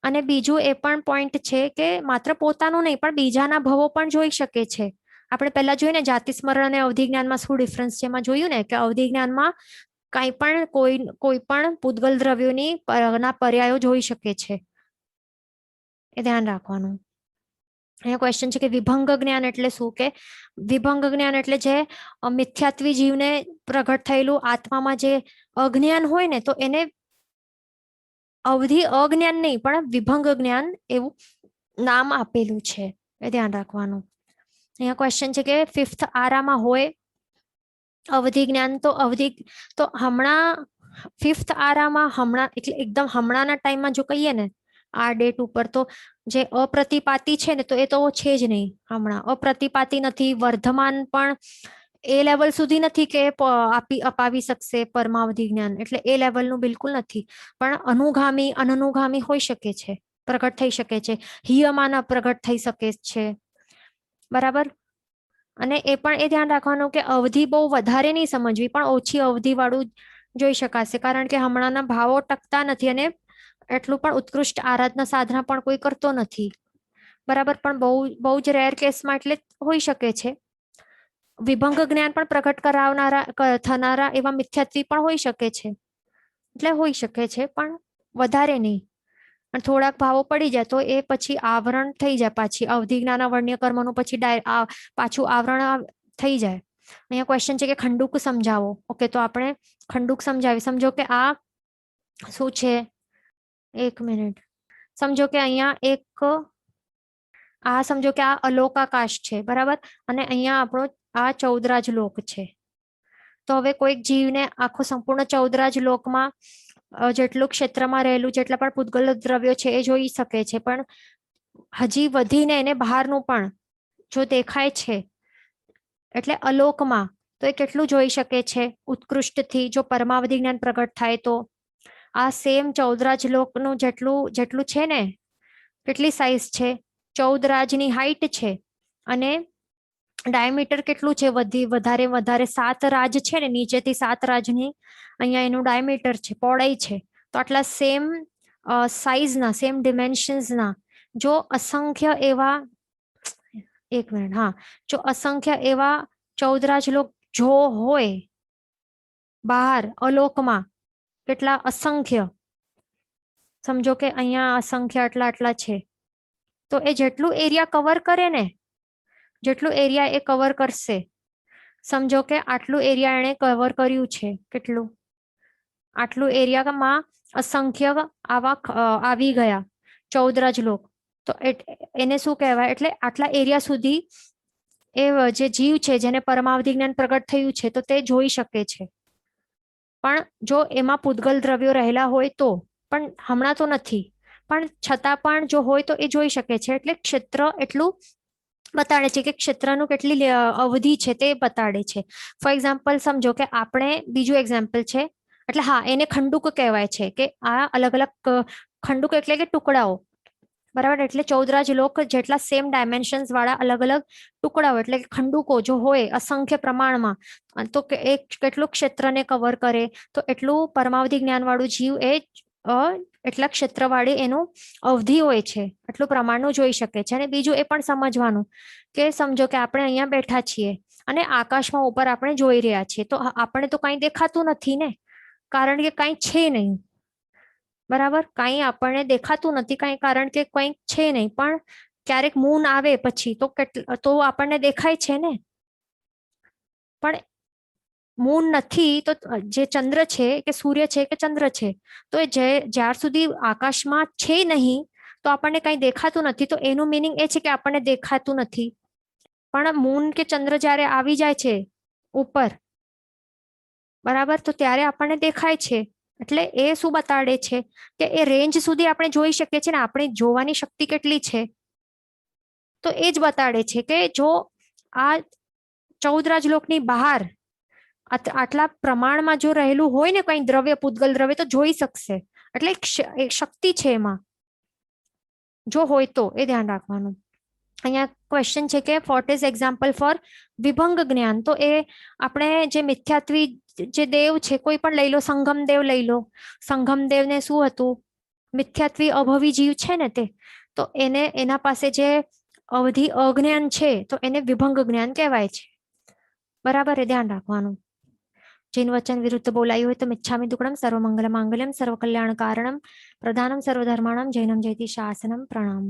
અને બીજું એ પણ પોઈન્ટ છે કે માત્ર પોતાનું નહીં પણ બીજાના ભવો પણ જોઈ શકે છે. આપણે પહેલા જોયું ને જાતિ સ્મરણ અને અવધિ જ્ઞાનમાં શું ડિફરન્સ છે. એમાં જોયું ને કે અવધિ જ્ઞાનમાં કઈ પણ કોઈ પણ પૂતગલ દ્રવ્યોની ના પર્યાયો જોઈ શકે છે, એ ધ્યાન રાખવાનું. અહીંયા ક્વેશ્ચન છે કે વિભંગ જ્ઞાન એટલે શું? કે વિભંગ જ્ઞાન એટલે જે મિથ્યાત્વી જીવને પ્રગટ થયેલું આત્મામાં જે અજ્ઞાન હોય ને, તો એને અવધિ અજ્ઞાન નહીં પણ વિભંગ જ્ઞાન એવું નામ આપેલું છે, એ ધ્યાન રાખવાનું. અહીંયા ક્વેશ્ચન છે કે 5th આરામાં હોય અવધિ જ્ઞાન, તો અવધિ તો હમણાં 5th આરામાં હમણાં એટલે એકદમ હમણાંના ટાઈમમાં જો કહીએ ને આ ડેટ ઉપર, તો જે અપ્રતિપાતી છે ને, તો એ તો છે જ નહીં. હમણાં અપ્રતિપાતી નથી, વર્ધમાન પણ એ લેવલ સુધી નથી કે અપાવી શકશે પરમાવધિ જ્ઞાન, એટલે એ લેવલનું બિલકુલ નથી. પણ અનુગામી અનનુગામી હોઈ શકે છે, પ્રગટ થઈ શકે છે, હિયમાન પ્રગટ થઈ શકે છે. બરાબર. અને એ પણ એ ધ્યાન રાખવાનું કે અવધિ બહુ વધારે નહીં સમજવી, પણ ઓછી અવધિ વાળું જોઈ શકાશે, કારણ કે હમણાંના ભાવો ટકતા નથી અને એટલું પણ ઉત્કૃષ્ટ આરાધના સાધના પણ કોઈ કરતો નથી. બરાબર, પણ બહુ જ રેર કેસમાં એટલે હોઈ શકે છે. વિભંગ જ્ઞાન પણ પ્રગટ કરાવનારા થનારા એવા મિથ્યાત્વી પણ હોઈ શકે છે, એટલે હોઈ શકે છે પણ વધારે નહીં. અને થોડાક ભાવો પડી જાય તો એ પછી આવરણ થઈ જાય, પાછી અવધિ જ્ઞાન વર્ણ્ય કર્મનું પછી પાછું આવરણ થઈ જાય. અહીંયા ક્વેશ્ચન છે કે ખંડુક સમજાવો. ઓકે, તો આપણે ખંડુક સમજાવી. સમજો કે આ શું છે, 1 મિનિટ. સમજો કે અહીંયા સમજો કે આ અલોકાકાશ છે, બરાબર, અને અહીંયા આપણો આ ચૌદરાજ લોક છે. તો હવે કોઈક જીવને આખો સંપૂર્ણ ચૌદરાજ લોકમાં જેટલું ક્ષેત્રમાં રહેલું જેટલા પણ પૂતગલ દ્રવ્યો છે એ જોઈ શકે છે, પણ હજી વધીને એને બહારનું પણ જો દેખાય છે એટલે અલોકમાં, તો એ કેટલું જોઈ શકે છે ઉત્કૃષ્ટથી. જો પરમાવધિ જ્ઞાન પ્રગટ થાય તો આ સેમ ચૌદરાજ લોકનું જેટલું છે ને, કેટલી સાઈઝ છે, 14 રાજની હાઈટ છે, અને ડાયમીટર કેટલું છે, વધારે 7 રાજ છે ને, નીચેથી 7 રાજની અહીંયા એનું ડાયમીટર છે, પહોળાઈ છે. તો આટલા સેમ સાઈઝના, સેમ ડિમેન્શન્સના જો અસંખ્ય એવા 1 મિનિટ, હા, જો અસંખ્ય એવા ચૌદરાજ લોક જો હોય બહાર અલોકમાં, કેટલા અસંખ્ય, સમજો કે અહીંયા અસંખ્ય આટલા છે, તો એ જેટલું એરિયા કવર કરે ને, જેટલું એરિયા એ કવર કરશે, સમજો કે આટલું એરિયા એને કવર કર્યું છે, કેટલું, આટલું એરિયામાં અસંખ્ય આવી ગયા ચૌદરાજ લોક, તો એને શું કહેવાય, એટલે આટલા એરિયા સુધી એ જે જીવ છે જેને પરમાવધિ જ્ઞાન પ્રગટ થયું છે તો તે જોઈ શકે છે. પણ જો એમાં પૂતગલ દ્રવ્યો રહેલા હોય તો, પણ હમણાં તો નથી, પણ છતાં પણ જો હોય તો એ જોઈ શકે છે. એટલે ક્ષેત્ર એટલું બતાડે છે કે ક્ષેત્રનું કેટલી અવધિ છે તે બતાડે છે. ફોર એક્ઝામ્પલ સમજો કે આપણે બીજું એક્ઝામ્પલ છે, એટલે હા, એને ખંડુક કહેવાય છે, કે આ અલગ અલગ ખંડુક એટલે કે ટુકડાઓ, બરાબર, એટલે ચૌદરાજ લોક જેટલા સેમ ડાયમેન્શન્સ વાળા અલગ અલગ ટુકડાઓ એટલે કે ખંડુકો જો હોય અસંખ્ય પ્રમાણમાં, તો એ કેટલું ક્ષેત્રને કવર કરે, તો એટલું પરમાવધિ જ્ઞાન વાળું જીવ એ એટલા ક્ષેત્રવાળી એનું અવધિ હોય છે, એટલું પ્રમાણનું જોઈ શકે છે. અને બીજું એ પણ સમજવાનું કે સમજો કે આપણે અહીંયા બેઠા છીએ અને આકાશમાં ઉપર આપણે જોઈ રહ્યા છીએ, તો આપણે તો કંઈ દેખાતું નથી ને, કારણ કે કંઈ છે નહીં, બરાબર, કંઈ આપણને દેખાતું નથી, કંઈ કારણ કે કંઈ છે નહીં. પણ ક્યારેક મૂન આવે પછી તો આપણને દેખાય છે ને, પણ મૂન નથી તો જે ચંદ્ર છે કે સૂર્ય છે કે ચંદ્ર છે, તો એ જ્યાર સુધી આકાશમાં છે નહીં તો આપણને કંઈ દેખાતું નથી. તો એનું મિનિંગ એ છે કે આપણને દેખાતું નથી. પણ મૂન કે ચંદ્ર જ્યારે આવી જાય છે ઉપર, બરાબર, તો ત્યારે આપણને દેખાય છે. એટલે એ શું બતાડે છે કે એ રેન્જ સુધી આપણે જોઈ શકીએ છીએ ને, આપણી જોવાની શક્તિ કેટલી છે, તો એ જ બતાડે છે કે જો આ 14 રાજલોકની બહાર આટલા પ્રમાણમાં જો રહેલું હોય ને કંઈ દ્રવ્ય, પૂતગલ દ્રવ્ય, તો જોઈ શકશે. એટલે એક શક્તિ છે એમાં, જો હોય તો એ ધ્યાન રાખવાનું. અહીંયા ક્વેશ્ચન છે કે વોટ ઇઝ એક્ઝામ્પલ ફોર વિભંગ જ્ઞાન. તો એ આપણે જે મિથ્યાત્વી જે દેવ છે, કોઈ પણ લઈ લો, સંગમ દેવ લઈ લો. સંગમ દેવને શું હતું, મિથ્યાત્વી અભવી જીવ છે ને તે, તો એના પાસે જે અવધિ અજ્ઞાન છે તો એને વિભંગ જ્ઞાન કહેવાય છે, બરાબર, એ ધ્યાન રાખવાનું. जिन वचन विरुद्ध बोलाયું હોય તો મિચ્છામિ દુક્કડમ સર્વમંગલ માંગલ્યમ સર્વકલ્યાણ કારણમ પ્રધાનમ સર્વધર્માણમ જૈનમ જયતિ શાસનમ પ્રણામ.